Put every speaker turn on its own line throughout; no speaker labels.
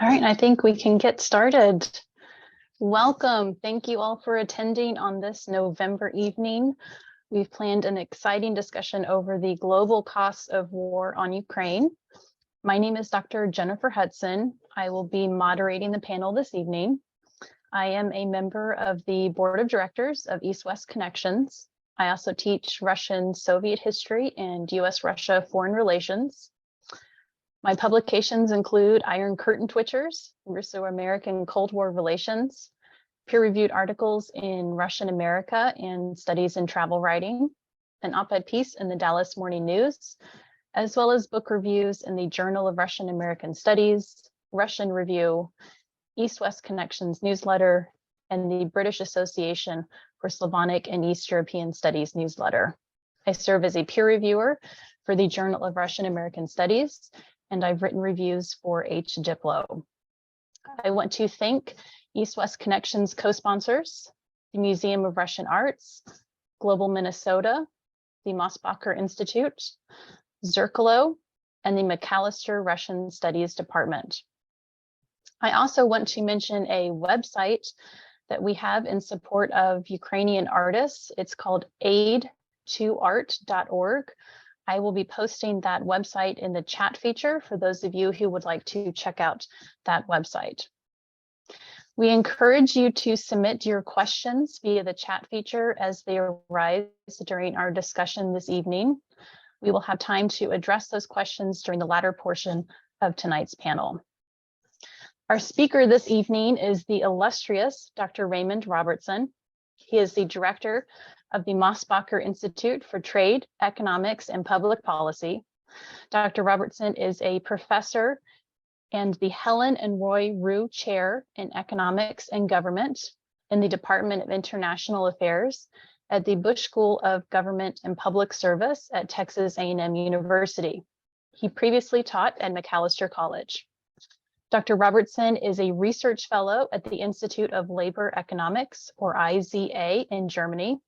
All right, I think we can get started. Welcome. Thank you all for attending on this November evening. We've planned an exciting discussion over the global costs of war on Ukraine. My name is Dr. Jennifer Hudson. I will be moderating the panel this evening. I am a member of the board of directors of East-West Connections. I also teach Russian Soviet history and US-Russia foreign relations. My publications include Iron Curtain Twitchers, Russo-American Cold War Relations, peer-reviewed articles in Russian America and studies in travel writing, an op-ed piece in the Dallas Morning News, as well as book reviews in the Journal of Russian American Studies, Russian Review, East-West Connections newsletter, and the British Association for Slavonic and East European Studies newsletter. I serve as a peer reviewer for the Journal of Russian American Studies, and I've written reviews for H. Diplo. I want to thank East-West Connections co-sponsors, the Museum of Russian Arts, Global Minnesota, the Mosbacher Institute, Zerkalo, and the McAllister Russian Studies Department. I also want to mention a website that we have in support of Ukrainian artists. It's called aid2art.org. I will be posting that website in the chat feature for those of you who would like to check out that website. We encourage you to submit your questions via the chat feature as they arise during our discussion this evening. We will have time to address those questions during the latter portion of tonight's panel. Our speaker this evening is the illustrious Dr. Raymond Robertson. He is the director of the Mosbacher Institute for Trade, Economics, and Public Policy. Dr. Robertson is a professor and the Helen and Roy Rue Chair in Economics and Government in the Department of International Affairs at the Bush School of Government and Public Service at Texas A&M University. He previously taught at McAllister College. Dr. Robertson is a research fellow at the Institute of Labor Economics, or IZA, in Germany,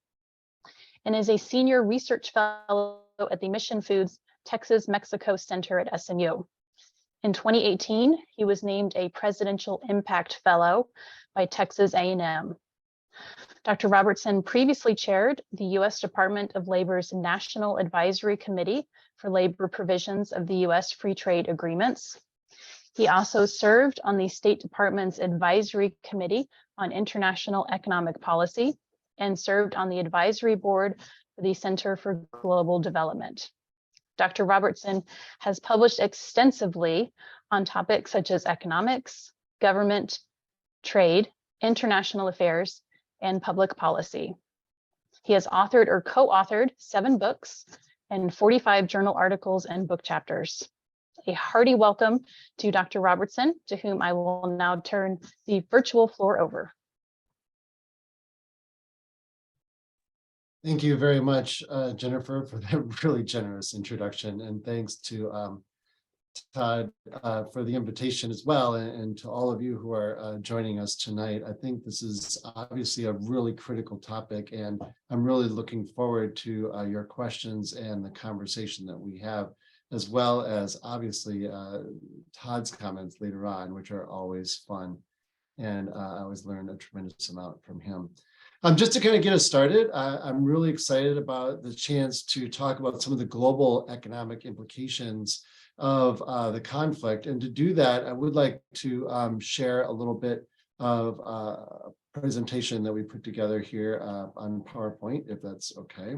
and is a senior research fellow at the Mission Foods Texas-Mexico Center at SMU. In 2018, he was named a Presidential Impact Fellow by Texas A&M. Dr. Robertson previously chaired the U.S. Department of Labor's National Advisory Committee for Labor Provisions of the U.S. Free Trade Agreements. He also served on the State Department's Advisory Committee on International Economic Policy and served on the advisory board for the Center for Global Development. Dr. Robertson has published extensively on topics such as economics, government, trade, international affairs, and public policy. He has authored or co-authored 7 books and 45 journal articles and book chapters. A hearty welcome to Dr. Robertson, to whom I will now turn the virtual floor over.
Thank you very much, Jennifer, for that really generous introduction. And thanks to Todd for the invitation as well, and to all of you who are joining us tonight. I think this is obviously a really critical topic, and I'm really looking forward to your questions and the conversation that we have, as well as obviously Todd's comments later on, which are always fun. And I always learn a tremendous amount from him. Just to kind of get us started, I'm really excited about the chance to talk about some of the global economic implications of the conflict. And to do that, I would like to share a little bit of a presentation that we put together here on PowerPoint, if that's okay.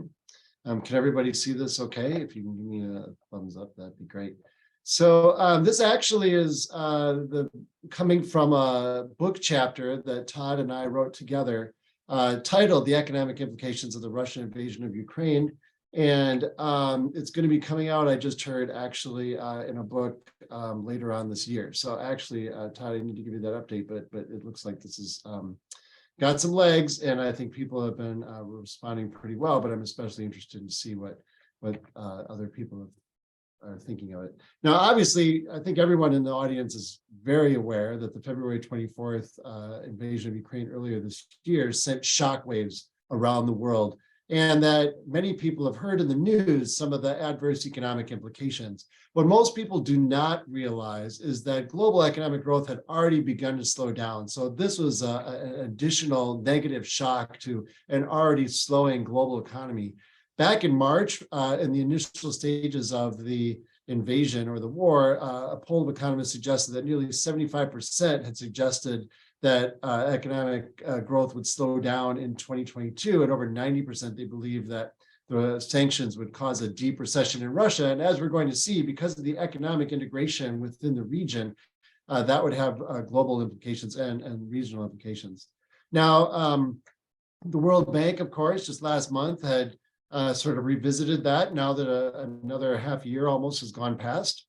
Can everybody see this okay? If you can give me a thumbs up, that'd be great. So this actually is coming from a book chapter that Todd and I wrote together, titled The Economic Implications of the Russian Invasion of Ukraine. And it's going to be coming out, I just heard, actually in a book later on this year. So actually, Todd, I need to give you that update, but it looks like this is got some legs, and I think people have been responding pretty well, but I'm especially interested to see what other people are thinking of it. Now, obviously, I think everyone in the audience is very aware that the February 24th invasion of Ukraine earlier this year sent shockwaves around the world and that many people have heard in the news some of the adverse economic implications. What most people do not realize is that global economic growth had already begun to slow down. So this was an additional negative shock to an already slowing global economy. Back in March, in the initial stages of the invasion or the war, a poll of economists suggested that nearly 75% had suggested that economic growth would slow down in 2022, and over 90% they believe that the sanctions would cause a deep recession in Russia. And as we're going to see, because of the economic integration within the region, that would have global implications and regional implications. Now, the World Bank, of course, just last month had sort of revisited that now that another half year almost has gone past.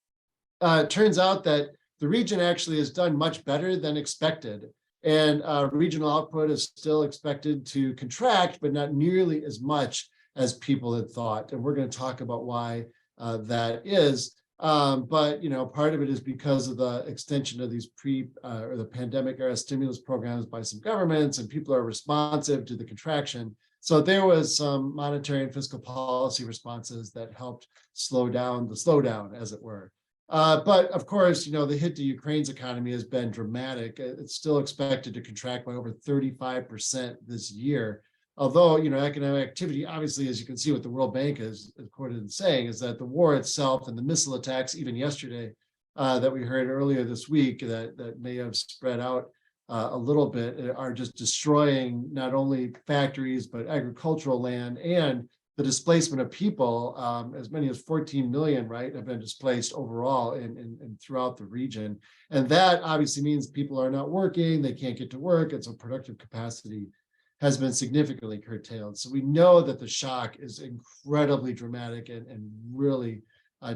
It turns out that the region actually has done much better than expected. And regional output is still expected to contract, but not nearly as much as people had thought. And we're going to talk about why that is. But, you know, part of it is because of the extension of these or the pandemic era stimulus programs by some governments, and people are responsive to the contraction. So there was some monetary and fiscal policy responses that helped slow down the slowdown, as it were. But of course, you know, the hit to Ukraine's economy has been dramatic. It's still expected to contract by over 35% this year. Although, you know, economic activity, obviously, as you can see what the World Bank is quoted in saying, is that the war itself and the missile attacks, even yesterday, that we heard earlier this week, that may have spread out a little bit, are just destroying not only factories, but agricultural land, and the displacement of people. As many as 14 million, right, have been displaced overall and throughout the region. And that obviously means people are not working, they can't get to work, and so productive capacity has been significantly curtailed. So we know that the shock is incredibly dramatic and really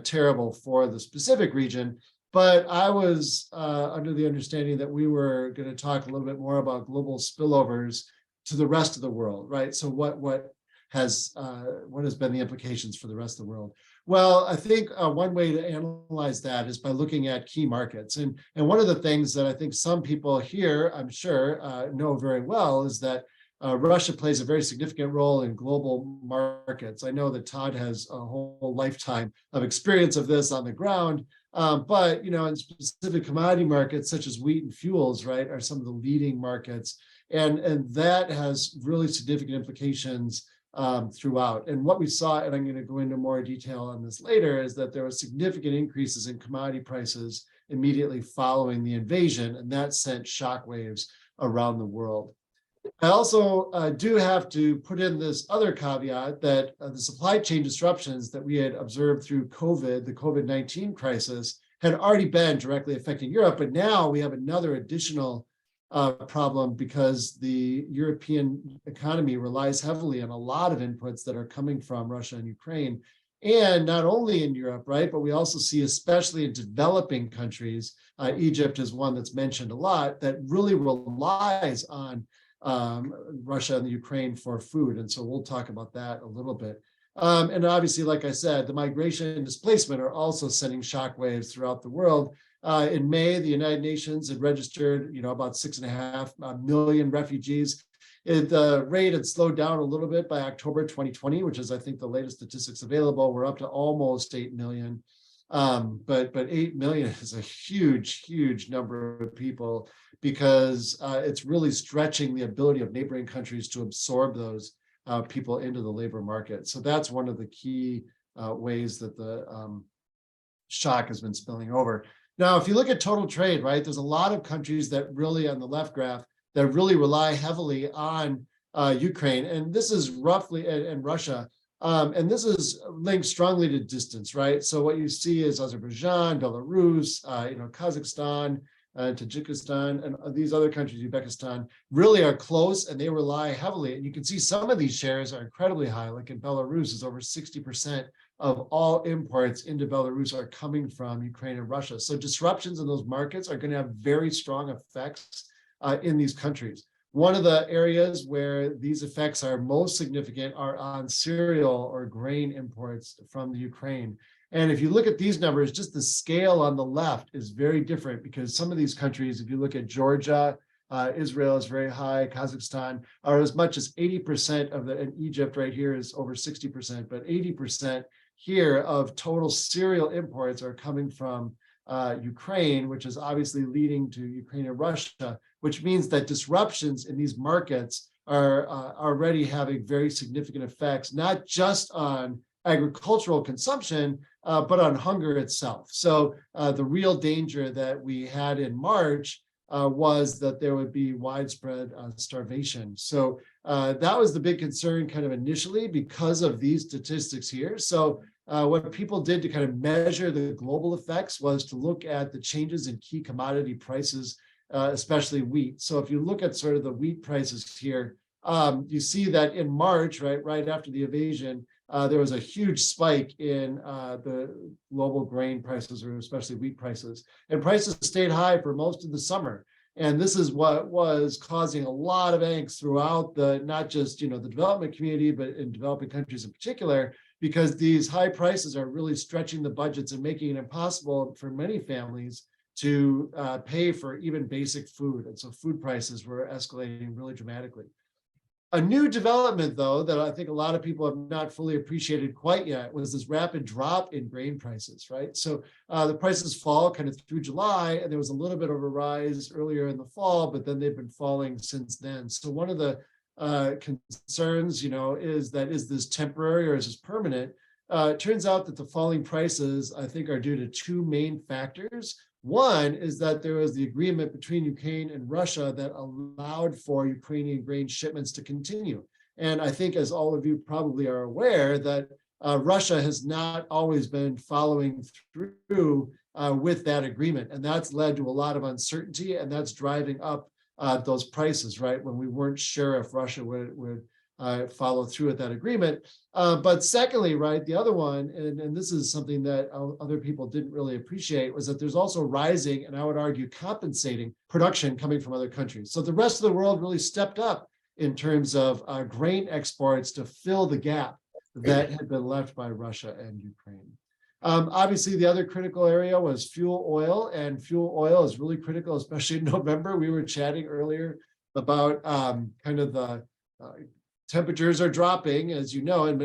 terrible for the specific region. But I was under the understanding that we were going to talk a little bit more about global spillovers to the rest of the world, right? So what has been the implications for the rest of the world? Well, I think one way to analyze that is by looking at key markets. And one of the things that I think some people here, I'm sure, know very well is that Russia plays a very significant role in global markets. I know that Todd has a whole lifetime of experience of this on the ground, but you know, in specific commodity markets such as wheat and fuels, right, are some of the leading markets, and that has really significant implications throughout. And what we saw, and I'm going to go into more detail on this later, is that there were significant increases in commodity prices immediately following the invasion, and that sent shockwaves around the world. I also do have to put in this other caveat that the supply chain disruptions that we had observed through COVID, the COVID-19 crisis, had already been directly affecting Europe, but now we have another additional problem because the European economy relies heavily on a lot of inputs that are coming from Russia and Ukraine. And not only in Europe, right, but we also see, especially in developing countries, Egypt is one that's mentioned a lot, that really relies on Russia and the Ukraine for food. And so we'll talk about that a little bit. And obviously, like I said, the migration and displacement are also sending shockwaves throughout the world. In May, the United Nations had registered, you know, about 6.5 million refugees. The rate had slowed down a little bit by October 2020, which is, I think, the latest statistics available. We're up to almost 8 million. But 8 million is a huge, huge number of people, because it's really stretching the ability of neighboring countries to absorb those people into the labor market. So that's one of the key ways that the shock has been spilling over. Now, if you look at total trade, right, there's a lot of countries that really, on the left graph, that really rely heavily on Ukraine. And this is roughly, and Russia, and this is linked strongly to distance, right? So what you see is Azerbaijan, Belarus, you know, Kazakhstan, Tajikistan, and these other countries, Uzbekistan, really are close, and they rely heavily. And you can see some of these shares are incredibly high, like in Belarus, is over 60% of all imports into Belarus are coming from Ukraine and Russia. So disruptions in those markets are going to have very strong effects in these countries. One of the areas where these effects are most significant are on cereal or grain imports from the Ukraine. And if you look at these numbers, just the scale on the left is very different, because some of these countries, if you look at Georgia, Israel is very high. Kazakhstan are as much as 80% of and Egypt right here is over 60%, but 80% here of total cereal imports are coming from Ukraine, which is obviously leading to Ukraine and Russia, which means that disruptions in these markets are already having very significant effects, not just on agricultural consumption, but on hunger itself. So the real danger that we had in March was that there would be widespread starvation. So that was the big concern kind of initially because of these statistics here. So what people did to kind of measure the global effects was to look at the changes in key commodity prices, especially wheat. So if you look at sort of the wheat prices here, you see that in March, right after the invasion, there was a huge spike in the global grain prices, or especially wheat prices, and prices stayed high for most of the summer. And this is what was causing a lot of angst throughout not just the development community, but in developing countries in particular, because these high prices are really stretching the budgets and making it impossible for many families to pay for even basic food. And so food prices were escalating really dramatically. A new development, though, that I think a lot of people have not fully appreciated quite yet was this rapid drop in grain prices, right? So the prices fall kind of through July, and there was a little bit of a rise earlier in the fall, but then they've been falling since then. So one of the concerns, is this temporary or is this permanent? It turns out that the falling prices, I think, are due to two main factors. One is that there was the agreement between Ukraine and Russia that allowed for Ukrainian grain shipments to continue. And I think, as all of you probably are aware, that Russia has not always been following through with that agreement. And that's led to a lot of uncertainty, and that's driving up those prices, right? When we weren't sure if Russia would follow through with that agreement. But secondly, right, the other one, and this is something that other people didn't really appreciate, was that there's also rising, and I would argue compensating, production coming from other countries. So the rest of the world really stepped up in terms of grain exports to fill the gap that had been left by Russia and Ukraine. Obviously, the other critical area was fuel oil, and fuel oil is really critical, especially in November. We were chatting earlier about kind of the temperatures are dropping, as you know, in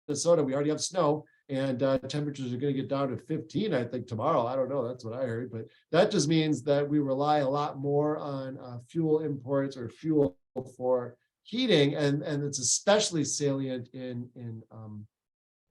Minnesota. We already have snow, and temperatures are going to get down to 15, I think, tomorrow. I don't know. That's what I heard. But that just means that we rely a lot more on fuel imports or fuel for heating, and it's especially salient in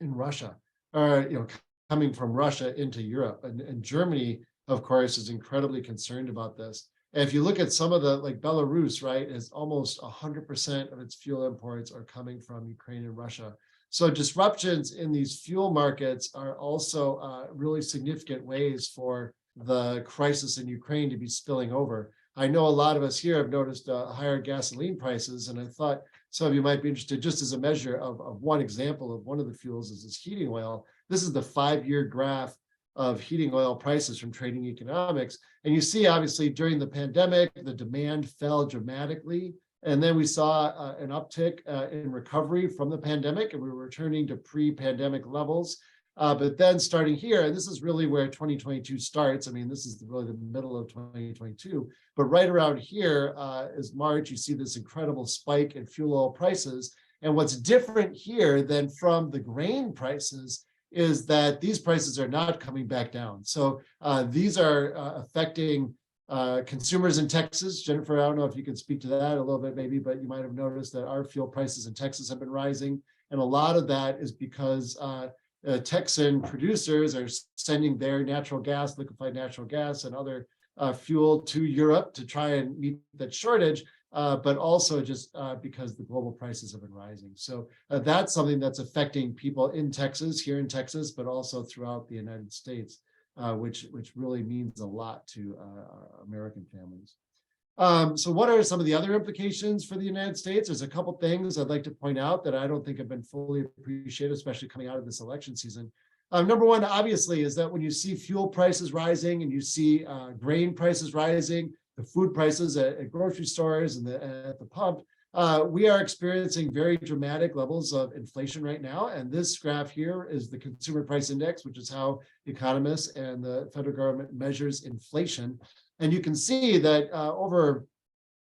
Russia, or coming from Russia into Europe. And Germany, of course, is incredibly concerned about this. And if you look at some of the, like Belarus, right, is almost 100% of its fuel imports are coming from Ukraine and Russia. So disruptions in these fuel markets are also really significant ways for the crisis in Ukraine to be spilling over. I know a lot of us here have noticed higher gasoline prices, and I thought some of you might be interested, just as a measure of one example of one of the fuels is this heating oil. This is the 5-year graph of heating oil prices from Trading Economics. And you see, obviously, during the pandemic, the demand fell dramatically. And then we saw an uptick in recovery from the pandemic, and we were returning to pre-pandemic levels. But then starting here, and this is really where 2022 starts. I mean, this is really the middle of 2022. But right around here is March. You see this incredible spike in fuel oil prices. And what's different here than from the grain prices is that these prices are not coming back down. So these are affecting consumers in Texas. Jennifer, I don't know if you can speak to that a little bit maybe, but you might have noticed that our fuel prices in Texas have been rising. And a lot of that is because Texan producers are sending their natural gas, liquefied natural gas, and other fuel to Europe to try and meet that shortage. But also just because the global prices have been rising. So that's something that's affecting people in Texas, here in Texas, but also throughout the United States, which really means a lot to American families. So what are some of the other implications for the United States? There's a couple things I'd like to point out that I don't think have been fully appreciated, especially coming out of this election season. Number one, obviously, is that when you see fuel prices rising and you see grain prices rising, the food prices at grocery stores and at the pump, we are experiencing very dramatic levels of inflation right now. And this graph here is the Consumer Price Index, which is how economists and the federal government measures inflation. And you can see that over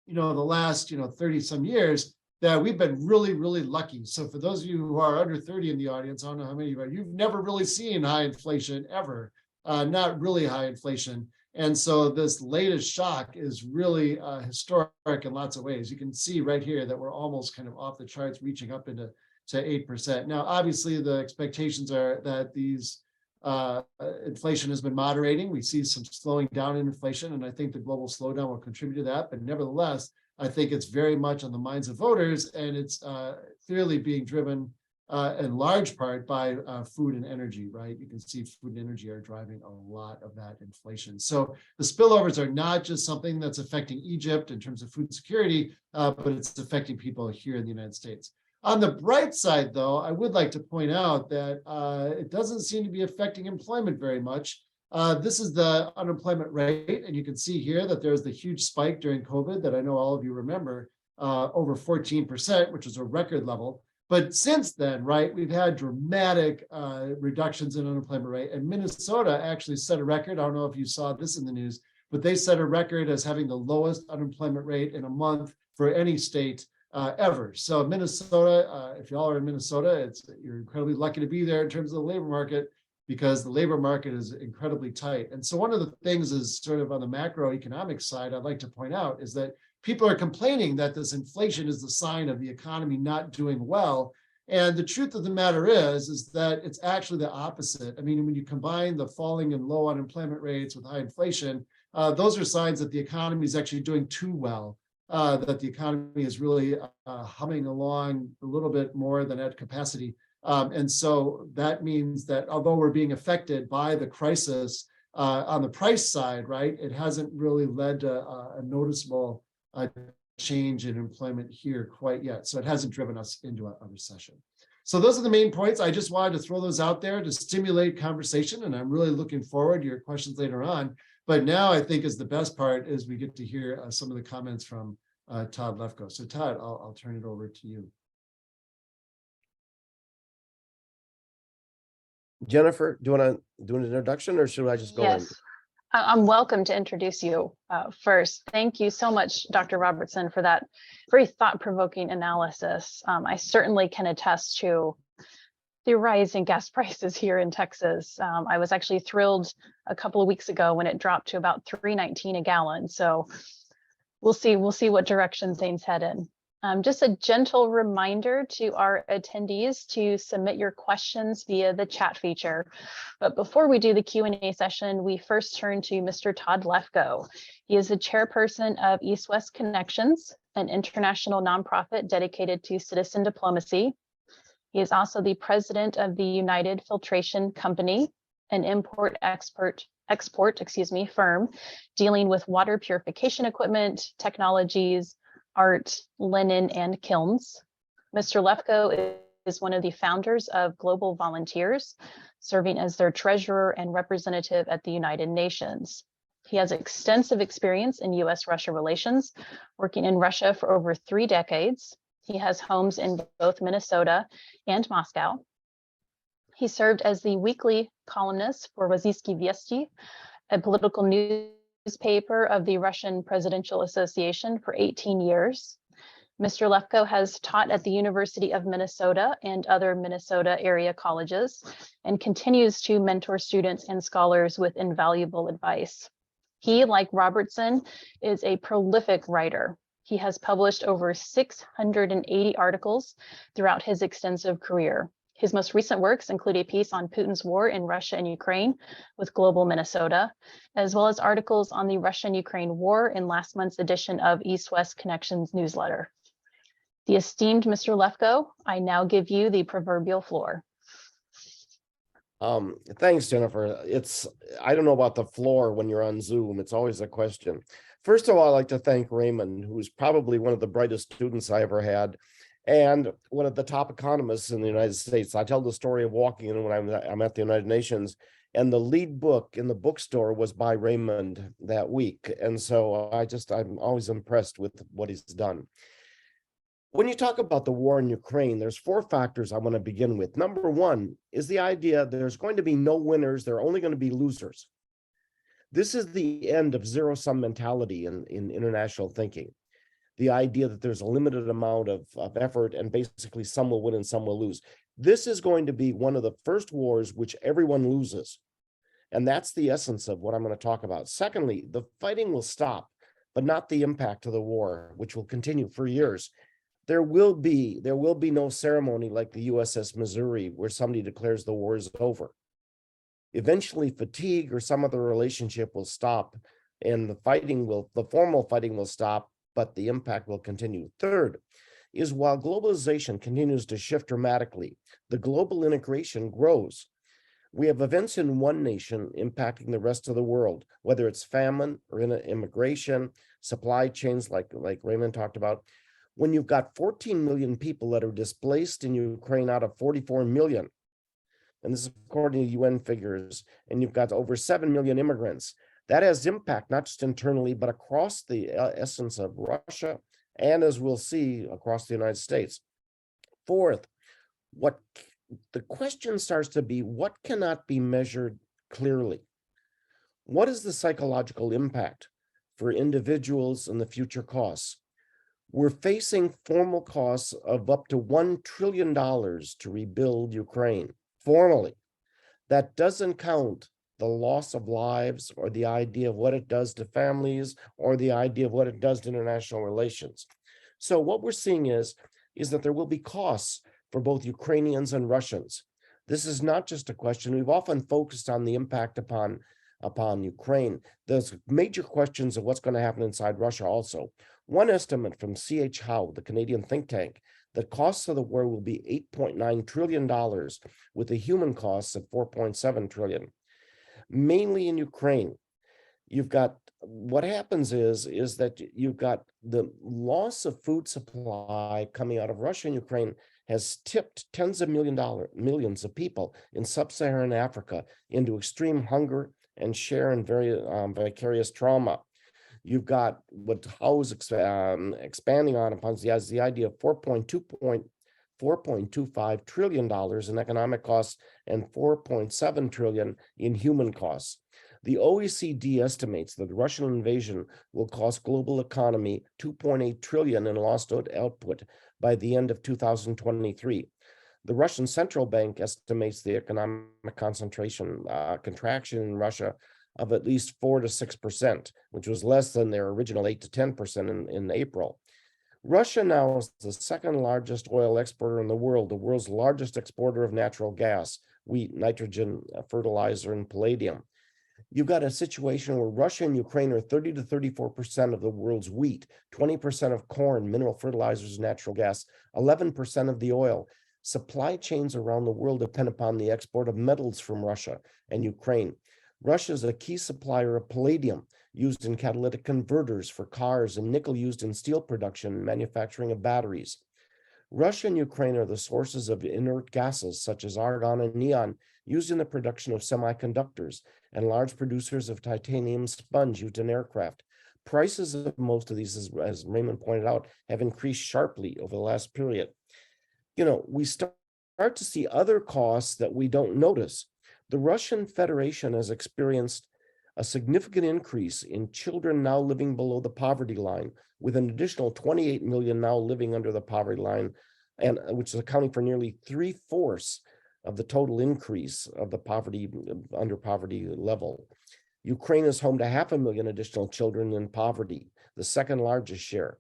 the last, 30 some years, that we've been really, really lucky. So for those of you who are under 30 in the audience, I don't know how many of you are, you've never really seen high inflation ever, not really high inflation. And so this latest shock is really historic in lots of ways. You can see right here that we're almost kind of off the charts, reaching up into 8%. Now, obviously, the expectations are that these inflation has been moderating. We see some slowing down in inflation, and I think the global slowdown will contribute to that. But nevertheless, I think it's very much on the minds of voters, and it's clearly being driven in large part by food and energy, right? You can see food and energy are driving a lot of that inflation. So the spillovers are not just something that's affecting Egypt in terms of food security, but it's affecting people here in the United States. On the bright side, though, I would like to point out that it doesn't seem to be affecting employment very much. This is the unemployment rate, and you can see here that there's the huge spike during COVID that I know all of you remember, over 14%, which is a record level. But since then, right, we've had dramatic reductions in unemployment rate, and Minnesota actually set a record. I don't know if you saw this in the news, but they set a record as having the lowest unemployment rate in a month for any state ever. So Minnesota, if y'all are in Minnesota, you're incredibly lucky to be there in terms of the labor market, because the labor market is incredibly tight. And so one of the things is sort of on the macroeconomic side, I'd like to point out is that people are complaining that this inflation is the sign of the economy not doing well. And the truth of the matter is that it's actually the opposite. I mean, when you combine the falling and low unemployment rates with high inflation, those are signs that the economy is actually doing too well. That the economy is really humming along a little bit more than at capacity. And so that means that although we're being affected by the crisis on the price side, right, it hasn't really led to a noticeable change in employment here quite yet. So it hasn't driven us into a recession. So those are the main points. I just wanted to throw those out there to stimulate conversation, and I'm really looking forward to your questions later on. But now I think is the best part is we get to hear some of the comments from Todd Lefko. So Todd, I'll turn it over to you.
Jennifer, do you want to do an introduction, or should I just go in?
Yes, I'm welcome to introduce you first. Thank you so much, Dr. Robertson, for that very thought-provoking analysis. I certainly can attest to the rise in gas prices here in Texas. I was actually thrilled a couple of weeks ago when it dropped to about $3.19 a gallon. So we'll see what direction things head in. Just a gentle reminder to our attendees to submit your questions via the chat feature. But before we do the Q&A session, we first turn to Mr. Todd Lefko. He is the chairperson of East-West Connections, an international nonprofit dedicated to citizen diplomacy. He is also the president of the United Filtration Company, an import-export firm dealing with water purification equipment, technologies, art, linen, and kilns. Mr. Lefko is one of the founders of Global Volunteers, serving as their treasurer and representative at the United Nations. He has extensive experience in U.S.-Russia relations, working in Russia for over 3 decades. He has homes in both Minnesota and Moscow. He served as the weekly columnist for Rossiyski Vesti, a political newspaper of the Russian Presidential Association, for 18 years. Mr. Lefko has taught at the University of Minnesota and other Minnesota area colleges and continues to mentor students and scholars with invaluable advice. He, like Robertson, is a prolific writer. He has published over 680 articles throughout his extensive career. His most recent works include a piece on Putin's war in Russia and Ukraine with Global Minnesota, as well as articles on the Russian-Ukraine war in last month's edition of East-West Connections newsletter. The esteemed Mr. Lefko, I now give you the proverbial floor.
Thanks, Jennifer. I don't know about the floor when you're on Zoom. It's always a question. First of all, I'd like to thank Raymond, who's probably one of the brightest students I ever had, and one of the top economists in the United States. I tell the story of walking in when I'm at the United Nations, and the lead book in the bookstore was by Raymond that week. And so I'm always impressed with what he's done. When you talk about the war in Ukraine, there's 4 factors I want to begin with. Number 1 is the idea there's going to be no winners, there are only going to be losers. This is the end of zero-sum mentality in international thinking. the idea that there's a limited amount of effort and basically some will win and some will lose. This is going to be one of the first wars which everyone loses. And that's the essence of what I'm going to talk about. Secondly, the fighting will stop, but not the impact of the war, which will continue for years. There will be no ceremony like the USS Missouri where somebody declares the war is over. Eventually, fatigue or some other relationship will stop, and the formal fighting will stop, but the impact will continue. Third is while globalization continues to shift dramatically, the global integration grows. We have events in one nation impacting the rest of the world, whether it's famine or immigration, supply chains like Raymond talked about. When you've got 14 million people that are displaced in Ukraine out of 44 million, and this is according to UN figures, and you've got over 7 million immigrants, that has impact not just internally, but across the essence of Russia, and as we'll see, across the United States. Fourth, the question starts to be, what cannot be measured clearly? What is the psychological impact for individuals and the future costs? We're facing formal costs of up to $1 trillion to rebuild Ukraine, formally. That doesn't count the loss of lives or the idea of what it does to families or the idea of what it does to international relations. So what we're seeing is that there will be costs for both Ukrainians and Russians. This is not just a question. We've often focused on the impact upon Ukraine. There's major questions of what's going to happen inside Russia also. One estimate from C.H. Howe, the Canadian think tank, the costs of the war will be $8.9 trillion, with the human costs at $4.7 trillion. Mainly in Ukraine, you've got what happens is that you've got the loss of food supply coming out of Russia and Ukraine has tipped tens of millions of people in sub-Saharan Africa into extreme hunger and share in very vicarious trauma. You've got what Howe's expanding on upon the idea of $4.25 trillion in economic costs and $4.7 trillion in human costs. The OECD estimates that the Russian invasion will cost global economy $2.8 trillion in lost output by the end of 2023. The Russian central bank estimates the economic contraction in Russia of at least 4 to 6%, which was less than their original 8 to 10% in April. Russia now is the second largest oil exporter in the world's largest exporter of natural gas, wheat, nitrogen, fertilizer, and palladium. You've got a situation where Russia and Ukraine are 30 to 34% of the world's wheat, 20% of corn, mineral fertilizers, natural gas, 11% of the oil. Supply chains around the world depend upon the export of metals from Russia and Ukraine. Russia is a key supplier of palladium used in catalytic converters for cars and nickel used in steel production and manufacturing of batteries. Russia and Ukraine are the sources of inert gases such as argon and neon used in the production of semiconductors and large producers of titanium sponge used in aircraft. Prices of most of these, as Raymond pointed out, have increased sharply over the last period. We start to see other costs that we don't notice. The Russian Federation has experienced a significant increase in children now living below the poverty line, with an additional 28 million now living under the poverty line, and which is accounting for nearly 3/4 of the total increase of the under poverty level. Ukraine is home to 500,000 additional children in poverty, the second largest share.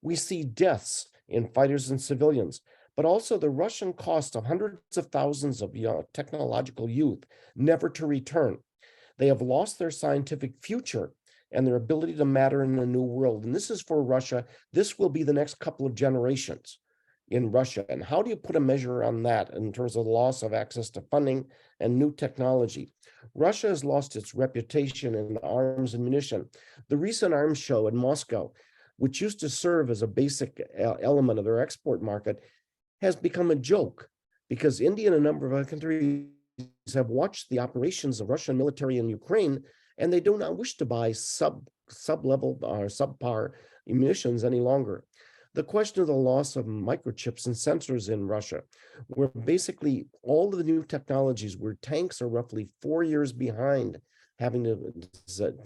We see deaths in fighters and civilians, but also the Russian cost of hundreds of thousands of young technological youth never to return. They have lost their scientific future and their ability to matter in a new world. And this is for Russia. This will be the next couple of generations in Russia. And how do you put a measure on that in terms of the loss of access to funding and new technology? Russia has lost its reputation in arms and munition. The recent arms show in Moscow, which used to serve as a basic element of their export market, has become a joke because India and a number of other countries have watched the operations of Russian military in Ukraine, and they do not wish to buy sub-level or subpar munitions any longer. The question of the loss of microchips and sensors in Russia, where basically all of the new technologies where tanks are roughly 4 years behind having to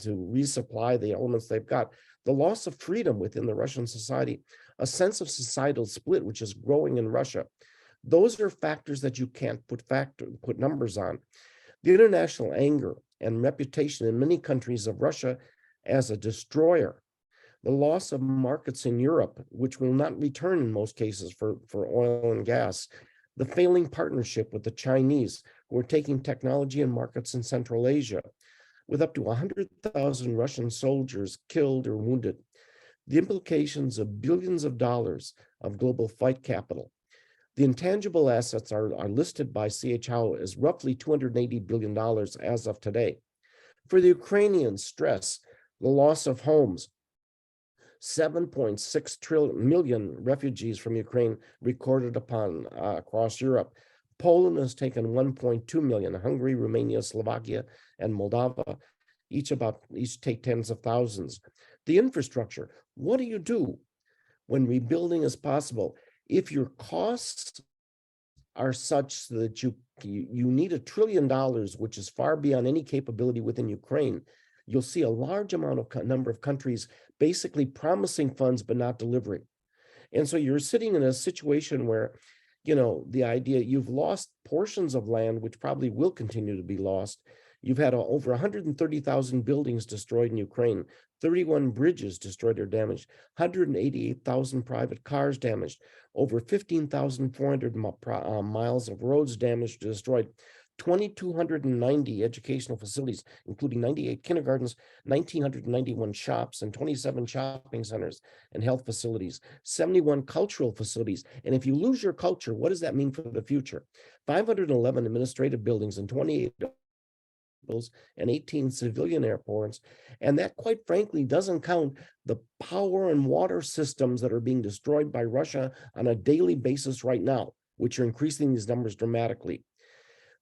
resupply the elements they've got, the loss of freedom within the Russian society, a sense of societal split, which is growing in Russia. Those are factors that you can't put numbers on. The international anger and reputation in many countries of Russia as a destroyer, the loss of markets in Europe, which will not return in most cases for oil and gas, the failing partnership with the Chinese, who are taking technology and markets in Central Asia, with up to 100,000 Russian soldiers killed or wounded, the implications of billions of dollars of global fight capital. The intangible assets are listed by CHO as roughly $280 billion as of today. For the Ukrainians, stress, the loss of homes, 7.6 million refugees from Ukraine recorded upon across Europe. Poland has taken 1.2 million. Hungary, Romania, Slovakia, and Moldova each take tens of thousands. The infrastructure. What do you do when rebuilding is possible? If your costs are such that you need $1 trillion, which is far beyond any capability within Ukraine, you'll see a large number of countries basically promising funds but not delivering. And so you're sitting in a situation where, the idea you've lost portions of land, which probably will continue to be lost. You've had over 130,000 buildings destroyed in Ukraine, 31 bridges destroyed or damaged, 188,000 private cars damaged, over 15,400 miles of roads damaged or destroyed, 2,290 educational facilities, including 98 kindergartens, 1,991 shops, and 27 shopping centers and health facilities, 71 cultural facilities. And if you lose your culture, what does that mean for the future? 511 administrative buildings and 28 and 18 civilian airports. And that, quite frankly, doesn't count the power and water systems that are being destroyed by Russia on a daily basis right now, which are increasing these numbers dramatically.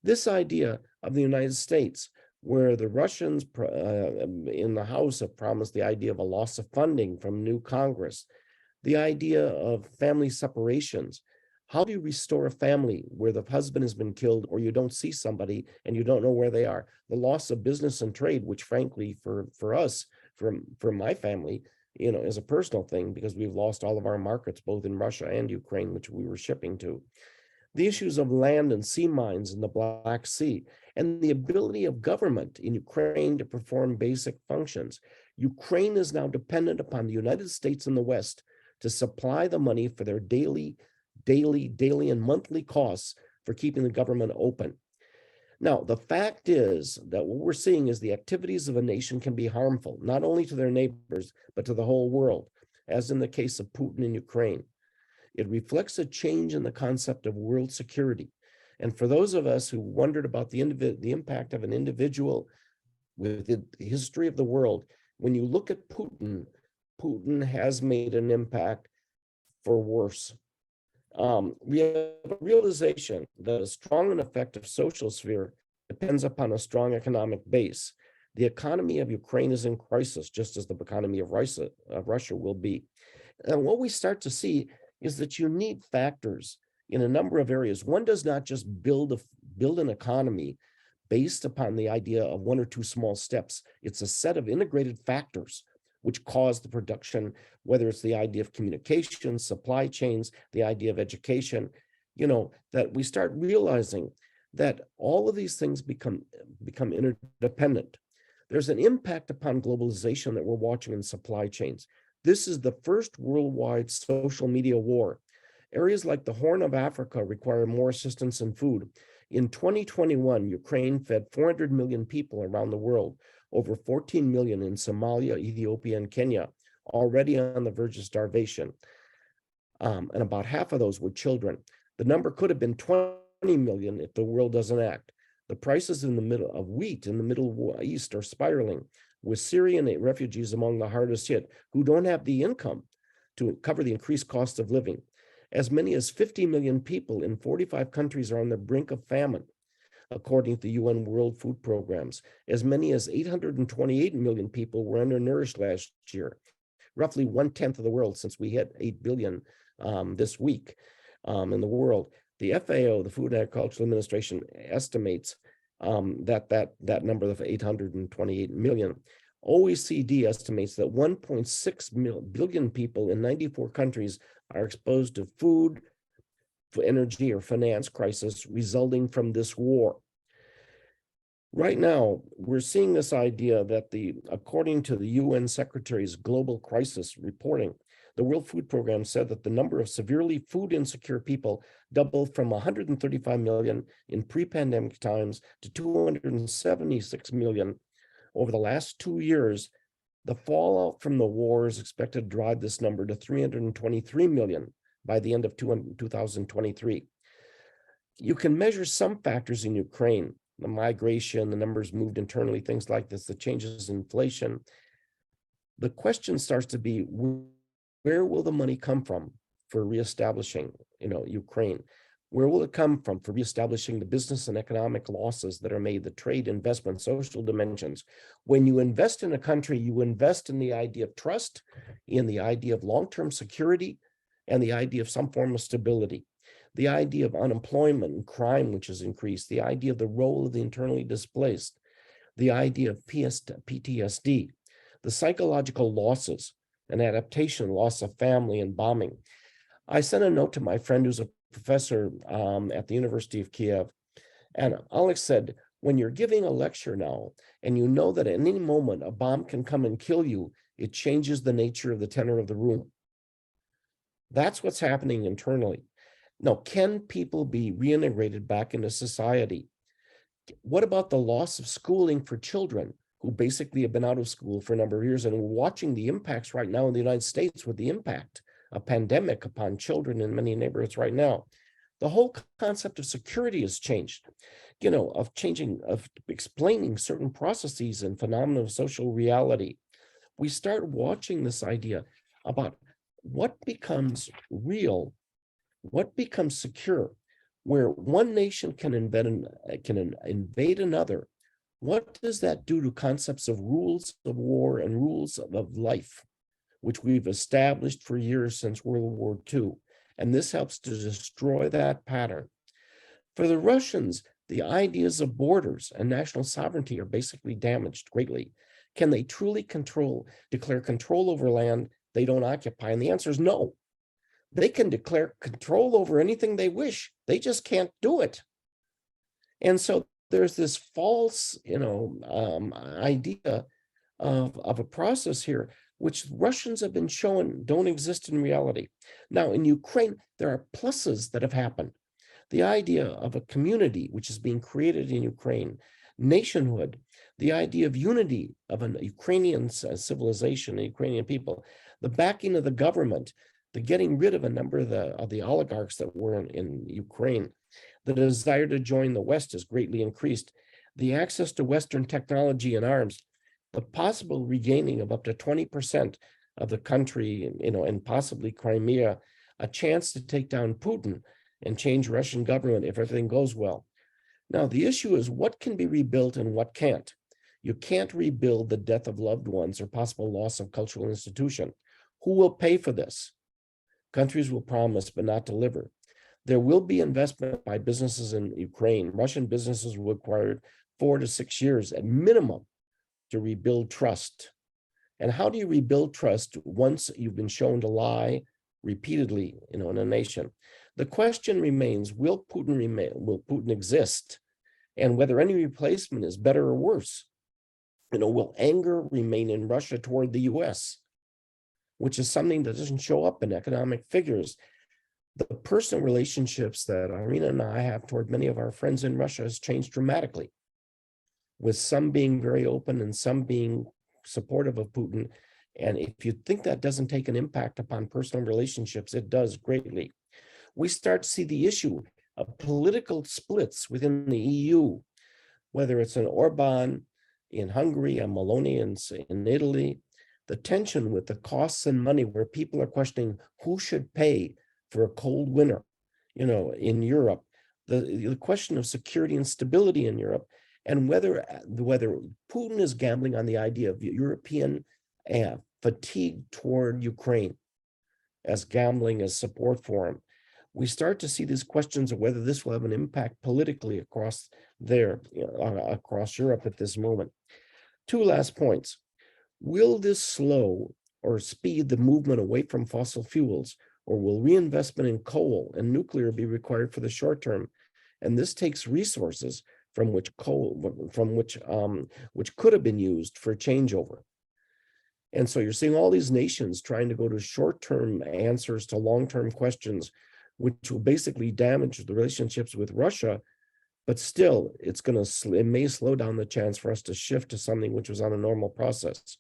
This idea of the United States, where the Russians in the House have promised the idea of a loss of funding from new Congress, the idea of family separations. How do you restore a family where the husband has been killed or you don't see somebody and you don't know where they are? The loss of business and trade, which frankly, for us, for my family, is a personal thing because we've lost all of our markets, both in Russia and Ukraine, which we were shipping to. The issues of land and sea mines in the Black Sea, and the ability of government in Ukraine to perform basic functions. Ukraine is now dependent upon the United States and the West to supply the money for their daily and monthly costs for keeping the government open. Now, the fact is that what we're seeing is the activities of a nation can be harmful, not only to their neighbors, but to the whole world, as in the case of Putin in Ukraine. It reflects a change in the concept of world security. And for those of us who wondered about the impact of an individual within the history of the world, when you look at Putin, Putin has made an impact for worse. We have a realization that a strong and effective social sphere depends upon a strong economic base. The economy of Ukraine is in crisis, just as the economy of Russia will be. And what we start to see is that you need factors in a number of areas. One does not just build an economy based upon the idea of one or two small steps. It's a set of integrated factors which cause the production, whether it's the idea of communication, supply chains, the idea of education, that we start realizing that all of these things become interdependent. There's an impact upon globalization that we're watching in supply chains. This is the first worldwide social media war. Areas like the Horn of Africa require more assistance in food. In 2021, Ukraine fed 400 million people around the world, over 14 million in Somalia, Ethiopia, and Kenya, already on the verge of starvation. And about half of those were children. The number could have been 20 million if the world doesn't act. The prices in the middle of wheat in the Middle East are spiraling, with Syrian refugees among the hardest hit, who don't have the income to cover the increased cost of living. As many as 50 million people in 45 countries are on the brink of famine, according to the UN World Food Programs. As many as 828 million people were undernourished last year, roughly 1/10 of the world, since we hit 8 billion this week in the world. The FAO, the Food and Agricultural Administration, estimates that number of 828 million. OECD estimates that 1.6 billion people in 94 countries are exposed to food, for energy, or finance crisis resulting from this war. Right now, we're seeing this idea that according to the UN Secretary's Global Crisis Reporting, the World Food Program said that the number of severely food insecure people doubled from 135 million in pre-pandemic times to 276 million over the last 2 years. The fallout from the war is expected to drive this number to 323 million by the end of 2023. You can measure some factors in Ukraine, the migration, the numbers moved internally, things like this, the changes in inflation. The question starts to be, where will the money come from for reestablishing, Ukraine? Where will it come from for reestablishing the business and economic losses that are made, the trade, investment, social dimensions? When you invest in a country, you invest in the idea of trust, in the idea of long-term security, and the idea of some form of stability. The idea of unemployment and crime, which has increased, the idea of the role of the internally displaced, the idea of PTSD, the psychological losses and adaptation, loss of family and bombing. I sent a note to my friend who's a professor at the University of Kiev, and Alex said, when you're giving a lecture now, and you know that at any moment a bomb can come and kill you, it changes the nature of the tenor of the room. That's what's happening internally. Now, can people be reintegrated back into society? What about the loss of schooling for children who basically have been out of school for a number of years, and we're watching the impacts right now in the United States with the impact of pandemic upon children in many neighborhoods right now? The whole concept of security has changed, of explaining certain processes and phenomena of social reality. We start watching this idea about what becomes real, what becomes secure, where one nation can invade another. What does that do to concepts of rules of war and rules of life, which we've established for years since World War II? And this helps to destroy that pattern. For the Russians, the ideas of borders and national sovereignty are basically damaged greatly. Can they truly declare control over land they don't occupy? And the answer is no. They can declare control over anything they wish. They just can't do it. And so there's this false, idea of a process here, which Russians have been shown don't exist in reality. Now, in Ukraine, there are pluses that have happened. The idea of a community which is being created in Ukraine, nationhood, the idea of unity of an Ukrainian civilization, the Ukrainian people, the backing of the government, the getting rid of a number of the oligarchs that were in Ukraine, the desire to join the West has greatly increased, the access to Western technology and arms, the possible regaining of up to 20% of the country, and possibly Crimea, a chance to take down Putin and change Russian government if everything goes well. Now, the issue is what can be rebuilt and what can't. You can't rebuild the death of loved ones or possible loss of cultural institution. Who will pay for this? Countries will promise but not deliver. There will be investment by businesses in Ukraine. Russian businesses will require 4 to 6 years at minimum to rebuild trust. And how do you rebuild trust once you've been shown to lie repeatedly, in a nation? The question remains, will Putin exist? And whether any replacement is better or worse? Will anger remain in Russia toward the US? Which is something that doesn't show up in economic figures. The personal relationships that Irina and I have toward many of our friends in Russia has changed dramatically, with some being very open and some being supportive of Putin. And if you think that doesn't take an impact upon personal relationships, it does greatly. We start to see the issue of political splits within the EU, whether it's an Orban in Hungary, a Meloni in Italy, the tension with the costs and money where people are questioning who should pay for a cold winter, in Europe, the question of security and stability in Europe, and whether Putin is gambling on the idea of European fatigue toward Ukraine as gambling as support for him. we start to see these questions of whether this will have an impact politically across across Europe at this moment. Two last points. Will this slow or speed the movement away from fossil fuels, or will reinvestment in coal and nuclear be required for the short term? And this takes resources from which which could have been used for changeover. And so you're seeing all these nations trying to go to short-term answers to long-term questions, which will basically damage the relationships with Russia. But still, it may slow down the chance for us to shift to something which was on a normal process.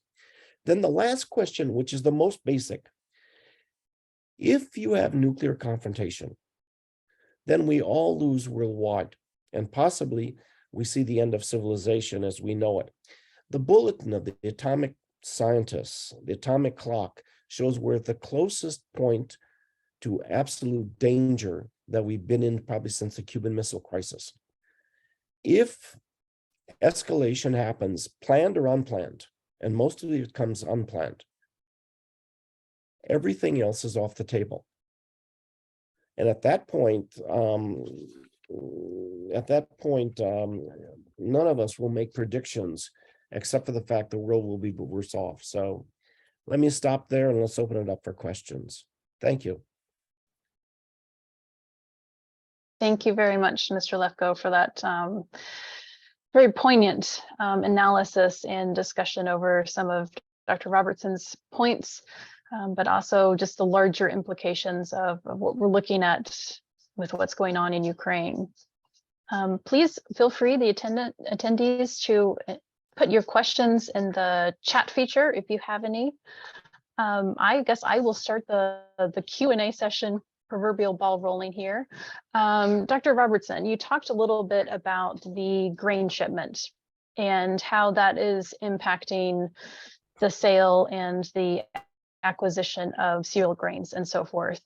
Then the last question, which is the most basic. If you have nuclear confrontation, then we all lose worldwide, and possibly we see the end of civilization as we know it. The bulletin of the atomic scientists, the atomic clock, shows we're at the closest point to absolute danger that we've been in probably since the Cuban Missile Crisis. If escalation happens, planned or unplanned, and most of it comes unplanned, everything else is off the table. And at that point, none of us will make predictions except for the fact the world will be worse off. So let me stop there and let's open it up for questions. Thank you.
Thank you very much, Mr. Lefko, for that very poignant analysis and discussion over some of Dr. Robertson's points, but also just the larger implications of what we're looking at with what's going on in Ukraine. Please feel free, the attendees, to put your questions in the chat feature if you have any. I guess I will start the Q&A session, proverbial ball rolling here. Dr. Robertson, you talked a little bit about the grain shipment and how that is impacting the sale and the acquisition of cereal grains and so forth.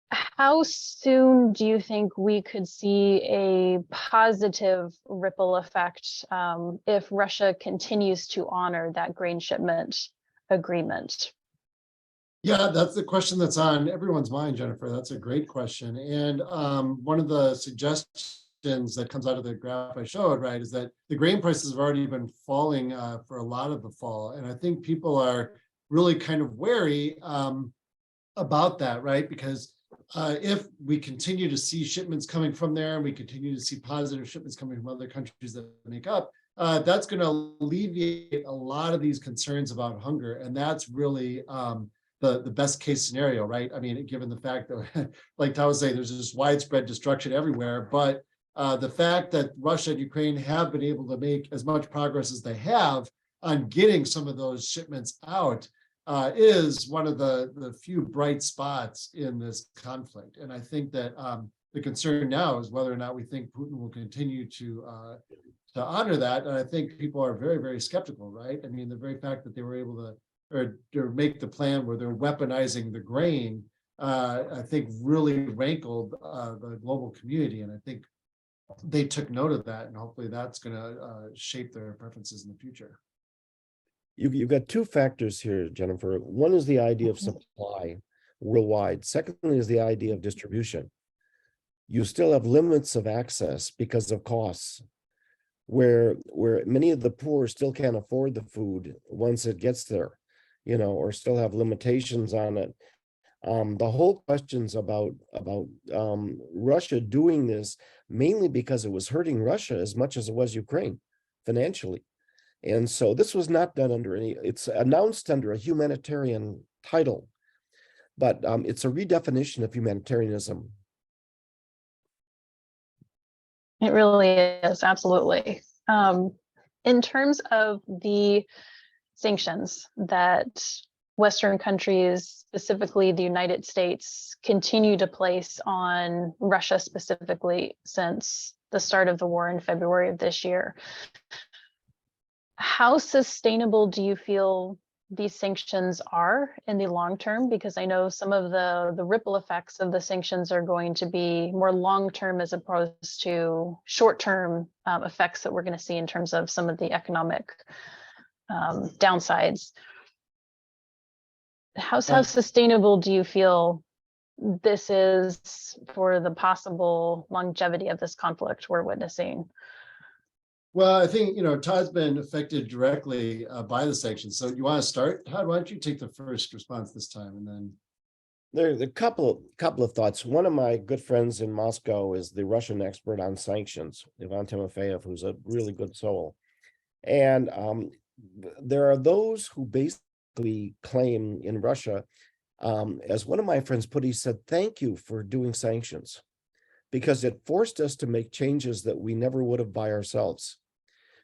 How soon do you think we could see a positive ripple effect if Russia continues to honor that grain shipment agreement?
Yeah, that's the question that's on everyone's mind, Jennifer. That's a great question. And one of the suggestions that comes out of the graph I showed, right, is that the grain prices have already been falling for a lot of the fall. And I think people are really kind of wary about that, right? Because if we continue to see shipments coming from there and we continue to see positive shipments coming from other countries that make up, that's going to alleviate a lot of these concerns about hunger. And that's really the best case scenario, right? I mean, given the fact that, like Todd was saying, there's this widespread destruction everywhere, but the fact that Russia and Ukraine have been able to make as much progress as they have on getting some of those shipments out is one of the few bright spots in this conflict. And I think that the concern now is whether or not we think Putin will continue to honor that. And I think people are very, very skeptical, right? I mean, the very fact that they were able to or make the plan where they're weaponizing the grain, I think really rankled the global community. And I think they took note of that, and hopefully that's going to shape their preferences in the future.
You've got two factors here, Jennifer. One is the idea of supply worldwide. Secondly is the idea of distribution. You still have limits of access because of costs, where many of the poor still can't afford the food once it gets there, or still have limitations on it. The whole questions about Russia doing this mainly because it was hurting Russia as much as it was Ukraine financially. And so this was not done under it's announced under a humanitarian title, but it's a redefinition of humanitarianism.
It really is, absolutely. In terms of the sanctions that Western countries, specifically the United States, continue to place on Russia specifically since the start of the war in February of this year, how sustainable do you feel these sanctions are in the long term? Because I know some of the ripple effects of the sanctions are going to be more long term as opposed to short term effects that we're going to see in terms of some of the economic downsides. How sustainable do you feel this is for the possible longevity of this conflict we're witnessing.
Well, I think, Todd's been affected directly by the sanctions. So you want to start, Todd? Why don't you take the first response this time, and then.
There's a couple of thoughts. One of my good friends in Moscow is the Russian expert on sanctions, Ivan Timofeyev, who's a really good soul. And there are those who basically claim in Russia, as one of my friends put, he said, "Thank you for doing sanctions, because it forced us to make changes that we never would have by ourselves."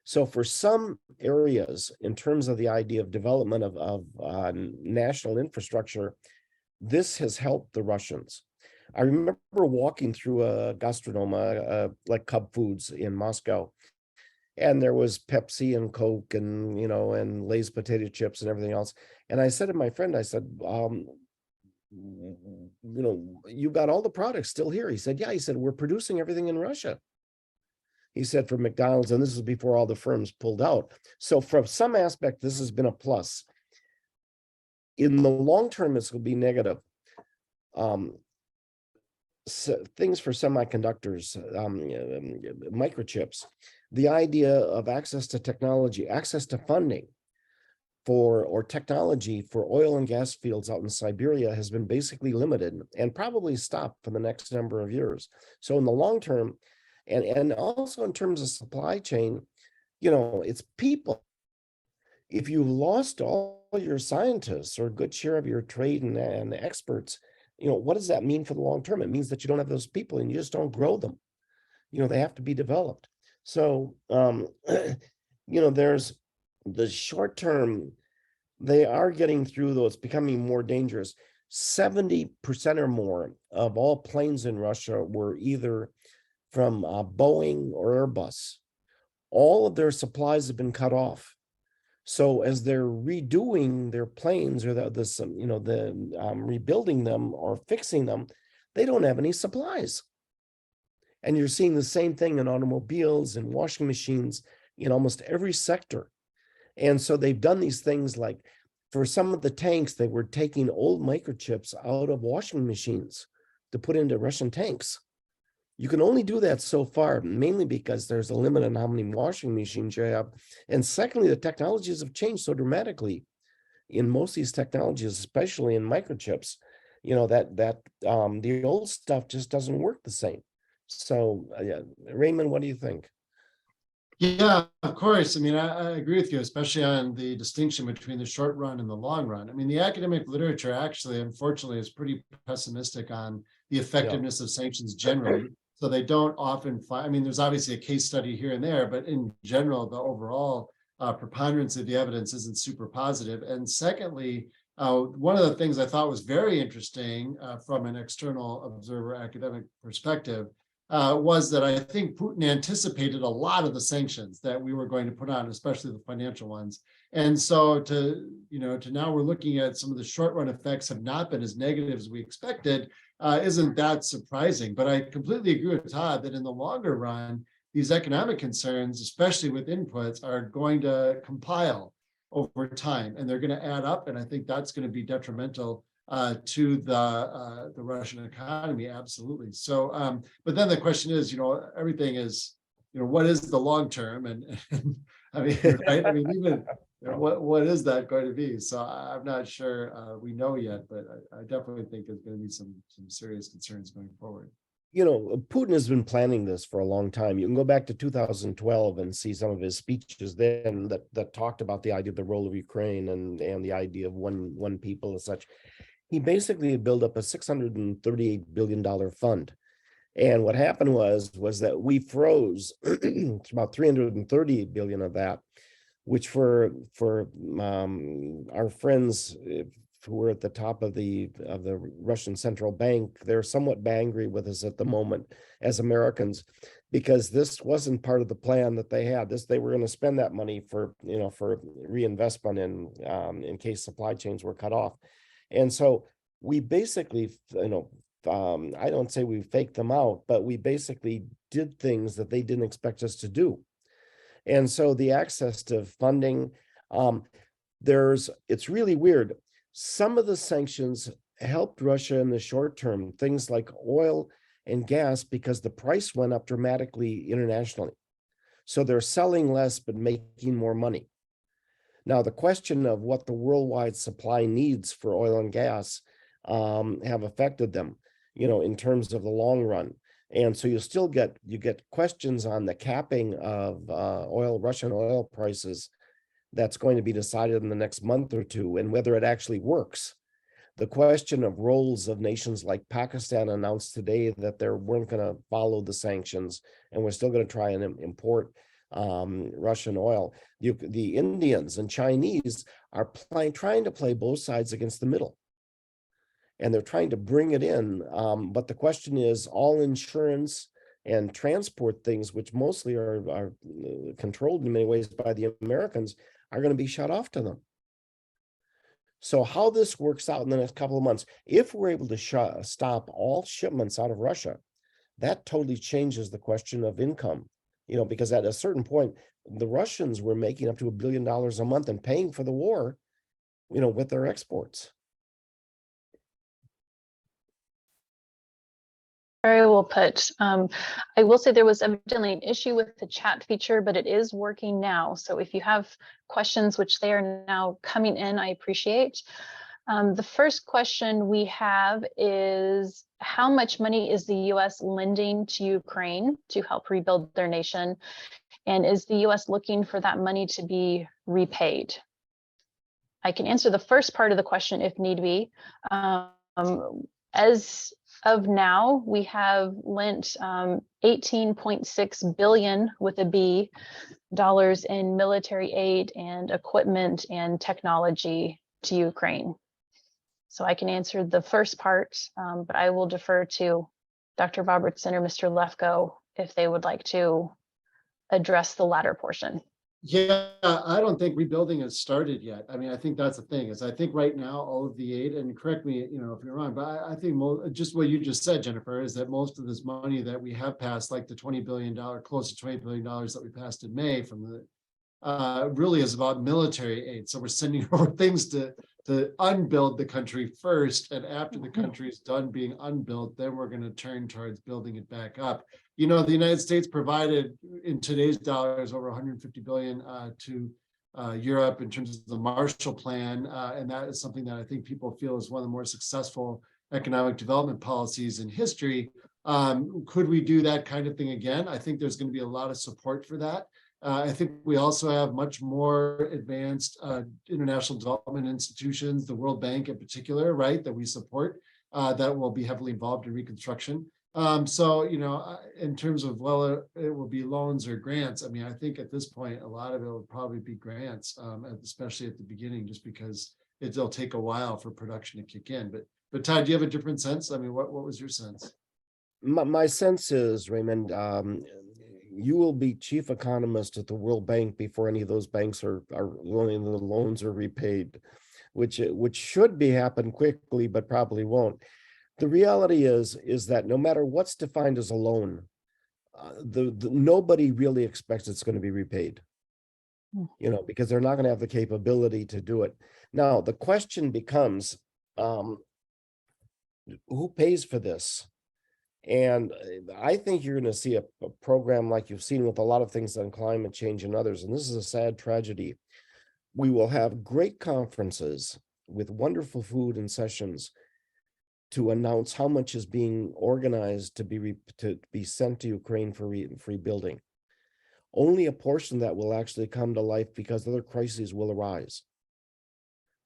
So for some areas, in terms of the idea of development of national infrastructure, this has helped the Russians. I remember walking through a gastronome, like Cub Foods in Moscow, and there was Pepsi and Coke and, and Lay's potato chips and everything else. And I said to my friend, I said, you got all the products still here? He said, yeah. He said, we're producing everything in Russia. He said, for McDonald's, and this was before all the firms pulled out. So from some aspect, this has been a plus. In the long term, this will be negative. Things for semiconductors, microchips, the idea of access to technology, access to funding or technology for oil and gas fields out in Siberia has been basically limited and probably stopped for the next number of years. So in the long term, and also in terms of supply chain, it's people. If you lost all your scientists or a good share of your trade and experts, what does that mean for the long term? It means that you don't have those people and you just don't grow them. They have to be developed. So, there's the short term, they are getting through, though it's becoming more dangerous. 70% or more of all planes in Russia were either from Boeing or Airbus. All of their supplies have been cut off. So as they're redoing their planes or rebuilding them or fixing them, they don't have any supplies. And you're seeing the same thing in automobiles and washing machines in almost every sector. And so they've done these things like, for some of the tanks, they were taking old microchips out of washing machines to put into Russian tanks. You can only do that so far, mainly because there's a limit on how many washing machines you have. And secondly, the technologies have changed so dramatically in most of these technologies, especially in microchips, the old stuff just doesn't work the same. So, Raymond, what do you think?
Yeah, of course. I mean, I agree with you, especially on the distinction between the short run and the long run. I mean, the academic literature actually, unfortunately, is pretty pessimistic on the effectiveness of sanctions generally. So they don't often find, I mean, there's obviously a case study here and there, but in general, the overall preponderance of the evidence isn't super positive. And secondly, one of the things I thought was very interesting from an external observer academic perspective was that I think Putin anticipated a lot of the sanctions that we were going to put on, especially the financial ones. And so to now we're looking at some of the short run effects have not been as negative as we expected. Isn't that surprising? But I completely agree with Todd that in the longer run, these economic concerns, especially with inputs, are going to compile over time, and they're going to add up. And I think that's going to be detrimental to the Russian economy, absolutely. So, but then the question is, everything is, what is the long term, and I mean, right? I mean, even what is that going to be? So I'm not sure we know yet, but I definitely think there's going to be some serious concerns going forward.
Putin has been planning this for a long time. You can go back to 2012 and see some of his speeches then that talked about the idea of the role of Ukraine and the idea of one people and such. He basically built up a $638 billion fund. And what happened was that we froze about 330 billion of that, which for our friends who were at the top of the Russian central bank, they're somewhat angry with us at the moment as Americans, because this wasn't part of the plan that they had. They were going to spend that money for reinvestment in case supply chains were cut off. And so we basically, I don't say we faked them out, but we basically did things that they didn't expect us to do. And so the access to funding, it's really weird. Some of the sanctions helped Russia in the short term, things like oil and gas, because the price went up dramatically internationally. So they're selling less, but making more money. Now, the question of what the worldwide supply needs for oil and gas have affected them, in terms of the long run. And so you get questions on the capping of Russian oil prices that's going to be decided in the next month or two, and whether it actually works. The question of roles of nations like Pakistan announced today that they weren't going to follow the sanctions, and we're still going to try and import Russian oil. The Indians and Chinese are trying to play both sides against the middle, and they're trying to bring it in. But the question is, all insurance and transport things, which mostly are controlled in many ways by the Americans, are going to be shut off to them. So how this works out in the next couple of months, if we're able to stop all shipments out of Russia, that totally changes the question of income, because at a certain point, the Russians were making up to $1 billion a month and paying for the war, with their exports.
Very well put. I will say there was evidently an issue with the chat feature, but it is working now. So if you have questions, which they are now coming in, I appreciate. The first question we have is, how much money is the U.S. lending to Ukraine to help rebuild their nation? And is the U.S. looking for that money to be repaid? I can answer the first part of the question if need be. As of now, we have lent 18.6 billion with a B dollars in military aid and equipment and technology to Ukraine. So I can answer the first part, but I will defer to Dr. Robertson or Mr. Lefko if they would like to address the latter portion.
Yeah, I don't think rebuilding has started yet. I mean, I think that's the thing, is I think right now all of the aid, and correct me, if you're wrong, but I think just what you just said, Jennifer, is that most of this money that we have passed, like the $20 billion, close to $20 billion that we passed in May from the really is about military aid. So we're sending over things to unbuild the country first, and after the country is done being unbuilt, then we're going to turn towards building it back up. The United States provided in today's dollars over 150 billion to Europe in terms of the Marshall Plan, and that is something that I think people feel is one of the more successful economic development policies in history. Could we do that kind of thing again? I think there's going to be a lot of support for that. I think we also have much more advanced international development institutions, the World Bank in particular, right, that we support, that will be heavily involved in reconstruction. So, in terms of whether it will be loans or grants, I mean, I think at this point, a lot of it will probably be grants, especially at the beginning, just because it'll take a while for production to kick in. But Todd, do you have a different sense? I mean, what was your sense?
My sense is, Raymond, you will be chief economist at the World Bank before any of those banks are loaning the loans are repaid, which should be happen quickly, but probably won't. The reality is that no matter what's defined as a loan, nobody really expects it's going to be repaid, because they're not going to have the capability to do it. Now, the question becomes, who pays for this? And I think you're going to see a program like you've seen with a lot of things on climate change and others. And this is a sad tragedy. We will have great conferences with wonderful food and sessions to announce how much is being organized to be sent to Ukraine for rebuilding. Only a portion of that will actually come to life, because other crises will arise.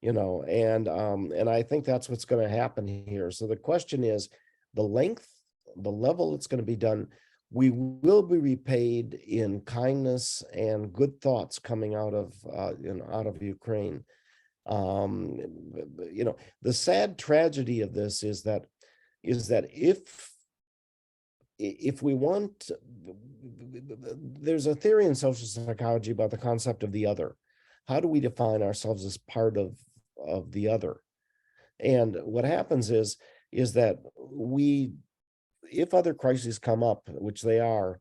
And I think that's what's going to happen here. So the question is the length, the level it's going to be done. We will be repaid in kindness and good thoughts coming out of Ukraine. The sad tragedy of this is that if we want, there's a theory in social psychology about the concept of the other. How do we define ourselves as part of the other? And what happens is that if other crises come up, which they are,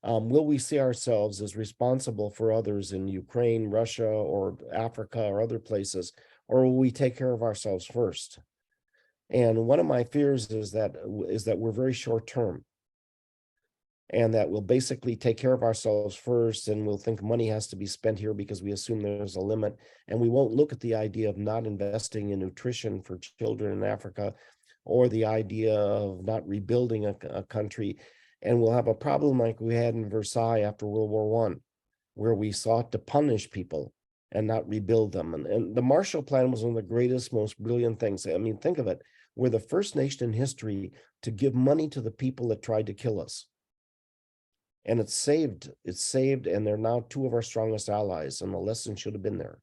will we see ourselves as responsible for others in Ukraine, Russia, or Africa, or other places, or will we take care of ourselves first? And one of my fears is that we're very short term, and that we'll basically take care of ourselves first, and we'll think money has to be spent here because we assume there's a limit, and we won't look at the idea of not investing in nutrition for children in Africa, or the idea of not rebuilding a country. And we'll have a problem like we had in Versailles after World War I, where we sought to punish people and not rebuild them. And the Marshall Plan was one of the greatest, most brilliant things. I mean, think of it. We're the first nation in history to give money to the people that tried to kill us. And it's saved, and they're now two of our strongest allies, and the lesson should have been there.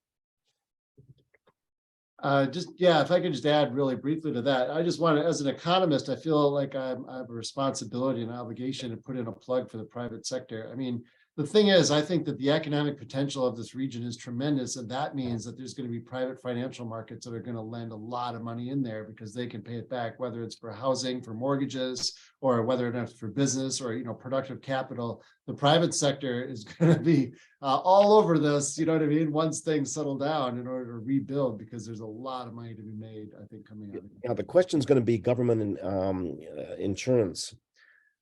If I could just add really briefly to that, I just want to, as an economist, I feel like I have a responsibility and obligation to put in a plug for the private sector. I mean, the thing is, I think that the economic potential of this region is tremendous, and that means that there's going to be private financial markets that are going to lend a lot of money in there because they can pay it back, whether it's for housing, for mortgages, or whether it's for business or, productive capital. The private sector is going to be all over this, you know what I mean, once things settle down in order to rebuild, because there's a lot of money to be made, I think, coming out of it.
Now, the question is going to be government insurance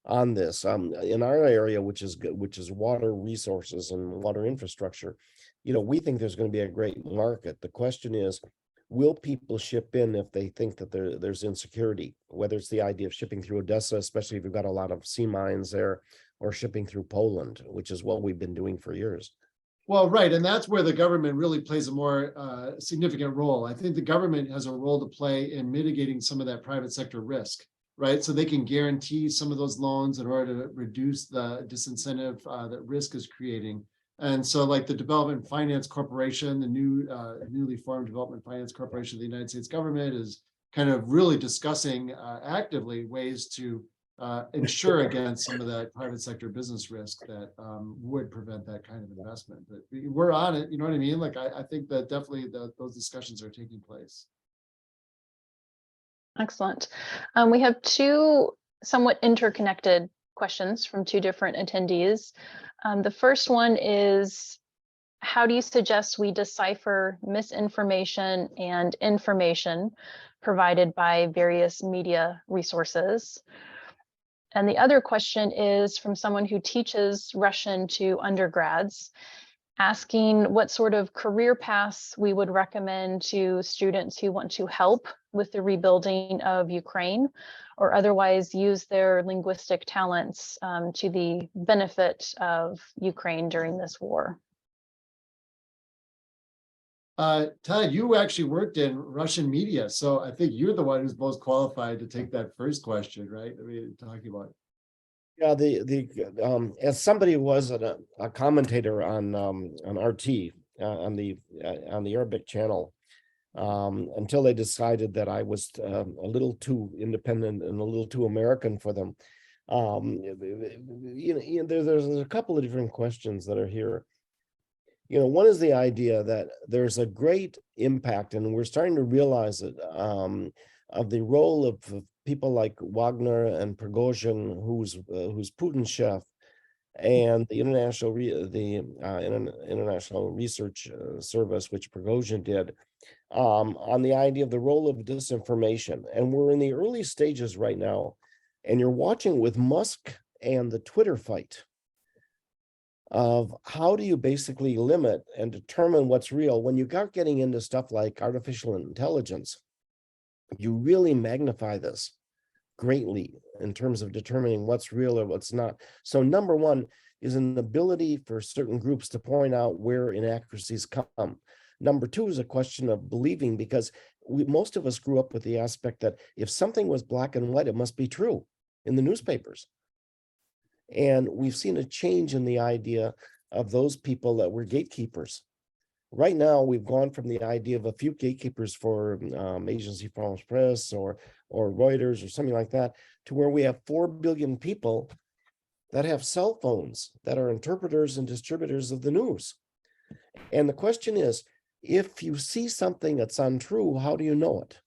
on this. In our area, which is water resources and water infrastructure, we think there's going to be a great market. The question is, will people ship in if they think that there's insecurity, whether it's the idea of shipping through Odessa, especially if you've got a lot of sea mines there, or shipping through Poland, which is what we've been doing for years.
Well, right. And that's where the government really plays a more significant role. I think the government has a role to play in mitigating some of that private sector risk, right? So they can guarantee some of those loans in order to reduce the disincentive that risk is creating. And so like the Development Finance Corporation, the newly formed Development Finance Corporation of the United States government, is kind of really discussing actively ways to insure against some of that private sector business risk that would prevent that kind of investment. But we're on it, you know what I mean? Like, I think that definitely those discussions are taking place.
Excellent. We have two somewhat interconnected questions from two different attendees. The first one is, how do you suggest we decipher misinformation and information provided by various media resources? And the other question is from someone who teaches Russian to undergrads, asking what sort of career paths we would recommend to students who want to help with the rebuilding of Ukraine, or otherwise use their linguistic talents to the benefit of Ukraine during this war.
Todd, you actually worked in Russian media, so I think you're the one who's most qualified to take that first question, right? I mean, talking about.
Yeah, as somebody who was a commentator on RT on the Arabic channel, until they decided that I was a little too independent and a little too American for them. There's a couple of different questions that are here. One is the idea that there's a great impact, and we're starting to realize it, of the role of people like Wagner and Prigozhin, who's Putin's chef, and the International Research Service, which Prigozhin did, on the idea of the role of disinformation. And we're in the early stages right now, and you're watching with Musk and the Twitter fight of how do you basically limit and determine what's real. When you start getting into stuff like artificial intelligence, you really magnify this greatly in terms of determining what's real or what's not. So number one is an ability for certain groups to point out where inaccuracies come. Number two is a question of believing, because most of us grew up with the aspect that if something was black and white, it must be true in the newspapers. And we've seen a change in the idea of those people that were gatekeepers. Right now, we've gone from the idea of a few gatekeepers for Agency France Press or Reuters or something like that, to where we have 4 billion people that have cell phones that are interpreters and distributors of the news. And the question is, if you see something that's untrue, how do you know it?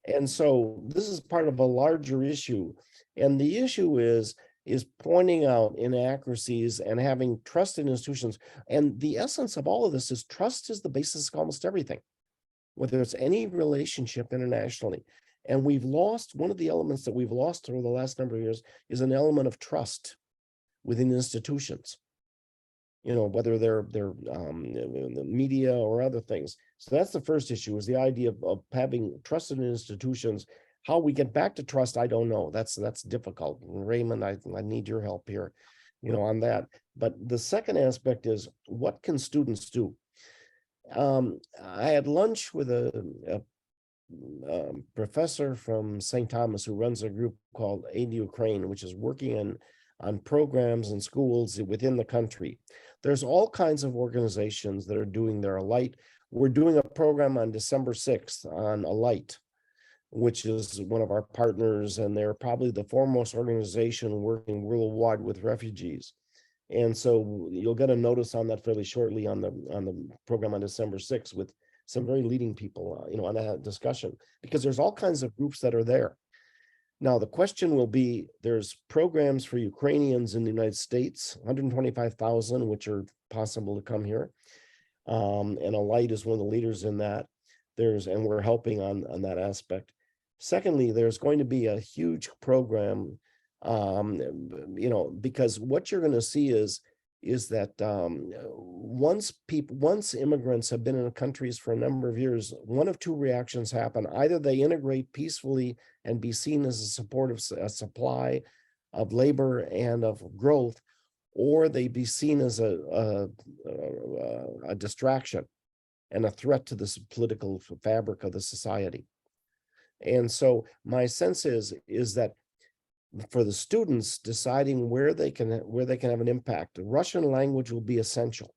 And so this is part of a larger issue. And the issue is pointing out inaccuracies and having trust in institutions. And the essence of all of this is trust is the basis of almost everything, whether it's any relationship internationally. And we've lost, one of the elements that we've lost over the last number of years is an element of trust within institutions. You know, whether they're the media or other things. So that's the first issue, is the idea of having trusted institutions. How we get back to trust, I don't know. That's difficult. Raymond, I need your help here, you know, on that. But the second aspect is, what can students do? I had lunch with a professor from St. Thomas who runs a group called Aid Ukraine, which is working on programs in schools within the country. There's all kinds of organizations that are doing their Alight. We're doing a program on December 6th on Alight, which is one of our partners, and they're probably the foremost organization working worldwide with refugees. And so you'll get a notice on that fairly shortly on the program on December 6th with some very leading people, you know, on that discussion, because there's all kinds of groups that are there. Now, the question will be, there's programs for Ukrainians in the United States, 125,000, which are possible to come here. And Alight is one of the leaders in that. And we're helping on that aspect. Secondly, there's going to be a huge program, you know, because what you're going to see is that once immigrants have been in countries for a number of years, one of two reactions happen. Either they integrate peacefully and be seen as a supportive supply of labor and of growth, or they be seen as a distraction and a threat to this political fabric of the society. And so my sense is that for the students deciding where they can have an impact, the Russian language will be essential.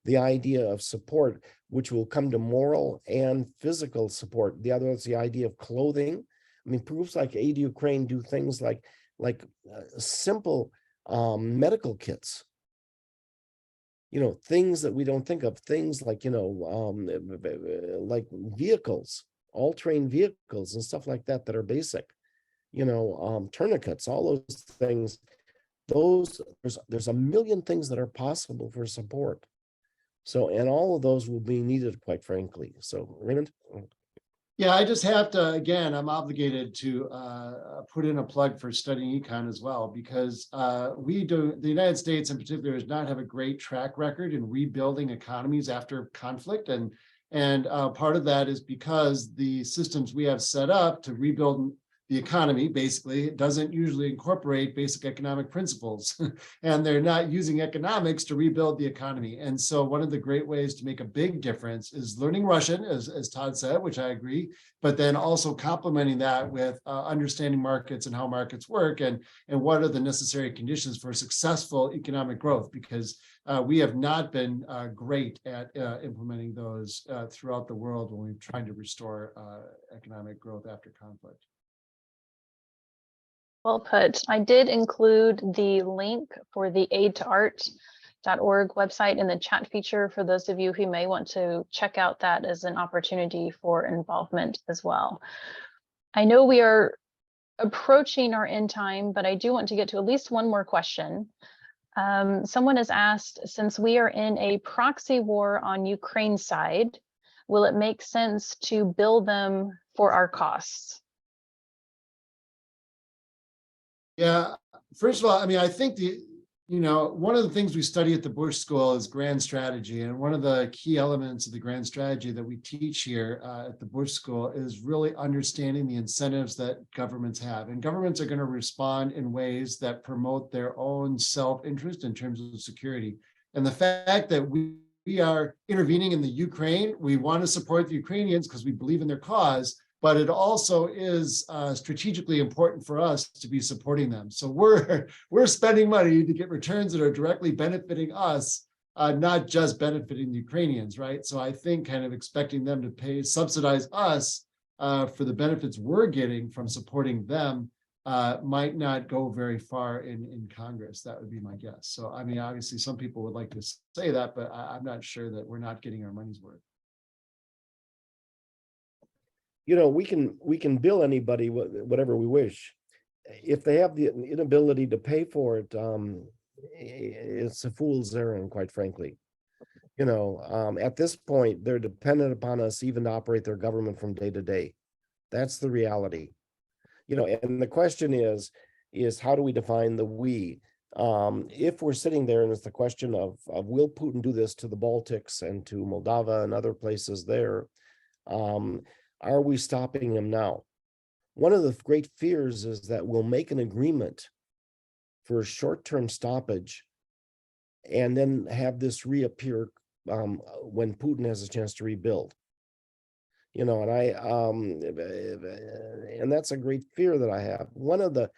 The idea of support, which will come to moral and physical support. The other is the idea of clothing. I mean, groups like Aid Ukraine do things like simple medical kits. You know, things that we don't think of, things like, you know, like vehicles, all-terrain vehicles and stuff like that are basic. You know, tourniquets, all those things. There's a million things that are possible for support. So, and all of those will be needed, quite frankly. So, Raymond?
Yeah, I just have to, again, I'm obligated to put in a plug for studying econ as well, because the United States in particular does not have a great track record in rebuilding economies after conflict. And part of that is because the systems we have set up to rebuild the economy, basically, it doesn't usually incorporate basic economic principles, and they're not using economics to rebuild the economy. And so one of the great ways to make a big difference is learning Russian, as Todd said, which I agree, but then also complementing that with understanding markets and how markets work, and what are the necessary conditions for successful economic growth, because we have not been great at implementing those throughout the world when we've tried to restore economic growth after conflict.
Well put. I did include the link for the aidtoart.org website in the chat feature for those of you who may want to check out that as an opportunity for involvement as well. I know we are approaching our end time, but I do want to get to at least one more question. Someone has asked, since we are in a proxy war on Ukraine's side, will it make sense to bill them for our costs?
Yeah, first of all, I mean, I think one of the things we study at the Bush School is grand strategy. And one of the key elements of the grand strategy that we teach here at the Bush School is really understanding the incentives that governments have. And governments are going to respond in ways that promote their own self-interest in terms of security. And the fact that we are intervening in the Ukraine, we want to support the Ukrainians because we believe in their cause, but it also is strategically important for us to be supporting them. So we're spending money to get returns that are directly benefiting us, not just benefiting the Ukrainians, right? So I think kind of expecting them to subsidize us for the benefits we're getting from supporting them might not go very far in Congress. That would be my guess. So, I mean, obviously some people would like to say that, but I'm not sure that we're not getting our money's worth.
You know, we can bill anybody whatever we wish. If they have the inability to pay for it, it's a fool's errand, quite frankly. You know, at this point, they're dependent upon us even to operate their government from day to day. That's the reality. And the question is how do we define the we? If we're sitting there and it's the question of will Putin do this to the Baltics and to Moldova and other places there, are we stopping him now? One of the great fears is that we'll make an agreement for a short-term stoppage and then have this reappear when Putin has a chance to rebuild. And and that's a great fear that I have. One of the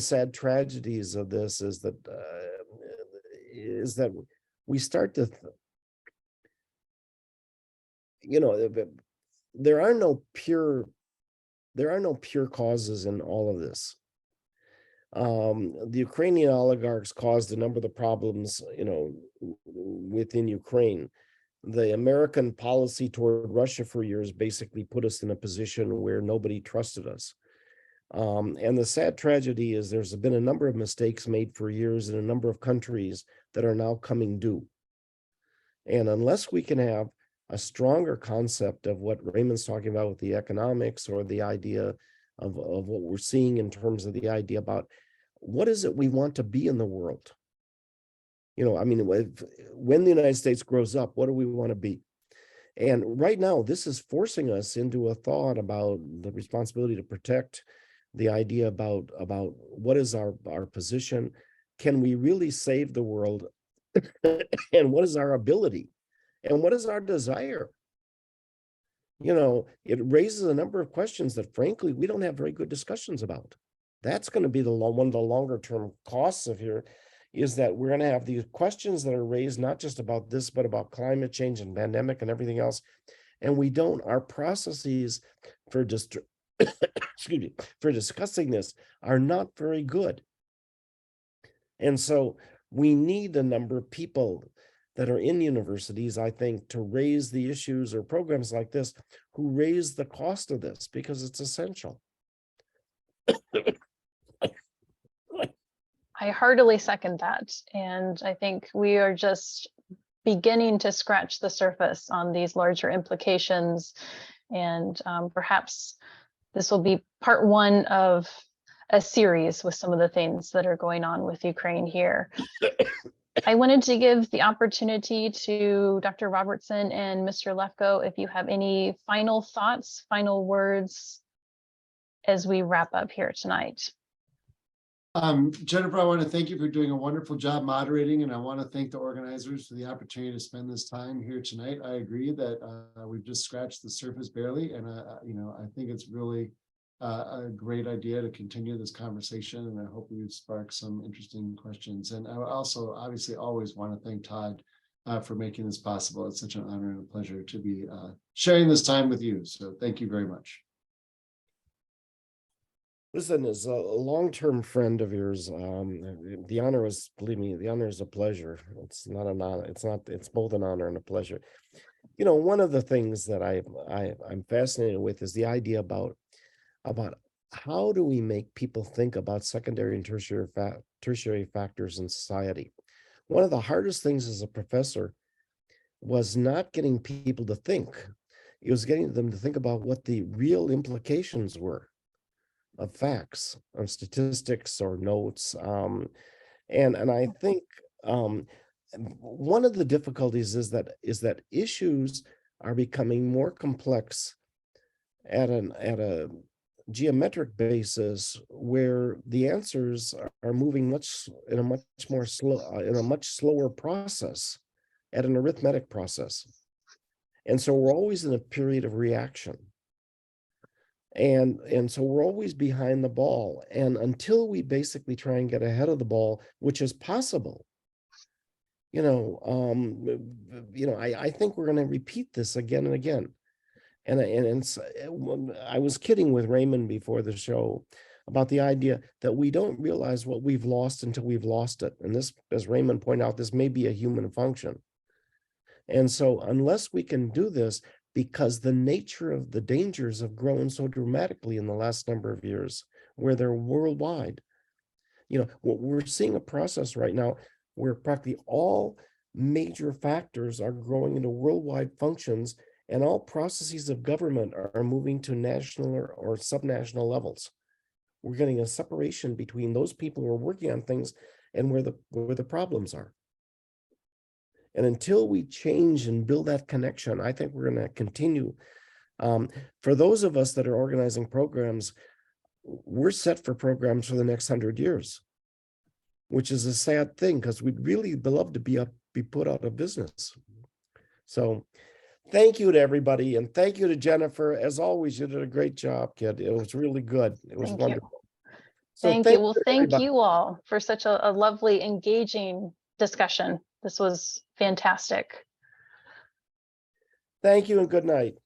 sad tragedies of this is that we start to there are no pure causes in all of this. The Ukrainian oligarchs caused a number of the problems, within Ukraine. The American policy toward Russia for years basically put us in a position where nobody trusted us. And the sad tragedy is there's been a number of mistakes made for years in a number of countries that are now coming due. And unless we can have a stronger concept of what Raymond's talking about with the economics, or the idea of what we're seeing in terms of the idea about what is it we want to be in the world? When the United States grows up, what do we want to be? And right now, this is forcing us into a thought about the responsibility to protect, the idea about what is our position? Can we really save the world? And what is our ability? And what is our desire? It raises a number of questions that, frankly, we don't have very good discussions about. That's going to be one of the longer term costs of here, is that we're going to have these questions that are raised, not just about this, but about climate change and pandemic and everything else. And our processes for for discussing this are not very good. And so we need a number of people that are in universities, I think, to raise the issues, or programs like this, who raise the cost of this, because it's essential.
I heartily second that. And I think we are just beginning to scratch the surface on these larger implications. And perhaps this will be part one of a series with some of the things that are going on with Ukraine here. I wanted to give the opportunity to Dr. Robertson and Mr. Lefko, if you have any final thoughts, final words as we wrap up here tonight.
Jennifer, I want to thank you for doing a wonderful job moderating, and I want to thank the organizers for the opportunity to spend this time here tonight. I agree that we've just scratched the surface barely, and I think it's really a great idea to continue this conversation, and I hope we've sparked some interesting questions. And I also obviously always want to thank Todd for making this possible. It's such an honor and a pleasure to be sharing this time with you. So thank you very much.
Listen, as a long-term friend of yours, the honor is, believe me, the honor is a pleasure. It's not an honor. It's both an honor and a pleasure. One of the things that I'm fascinated with is the idea about how do we make people think about secondary and tertiary factors in society. One of the hardest things as a professor was not getting people to think. It was getting them to think about what the real implications were of facts, of statistics or notes. And I think one of the difficulties is that issues are becoming more complex at a geometric basis, where the answers are moving in a much slower process, at an arithmetic process. And so we're always in a period of reaction. And so we're always behind the ball. And until we basically try and get ahead of the ball, which is possible, I think we're going to repeat this again and again. And I was kidding with Raymond before the show about the idea that we don't realize what we've lost until we've lost it. And this, as Raymond pointed out, this may be a human function. And so unless we can do this, because the nature of the dangers have grown so dramatically in the last number of years, where they're worldwide. We're seeing a process right now where practically all major factors are growing into worldwide functions, and all processes of government are moving to national or subnational levels. We're getting a separation between those people who are working on things and where the problems are. And until we change and build that connection, I think we're going to continue. For those of us that are organizing programs, we're set for programs for the next 100 years, which is a sad thing because we'd really love to be put out of business. So thank you to everybody, and thank you to Jennifer. As always, you did a great job, kid. It was really good. It was wonderful. So
Thank you. Well, thank
everybody.
you all for such a lovely, engaging discussion. This was fantastic.
Thank you and good night.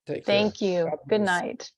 Take care.
Thank you.
God
Good
bless.
night.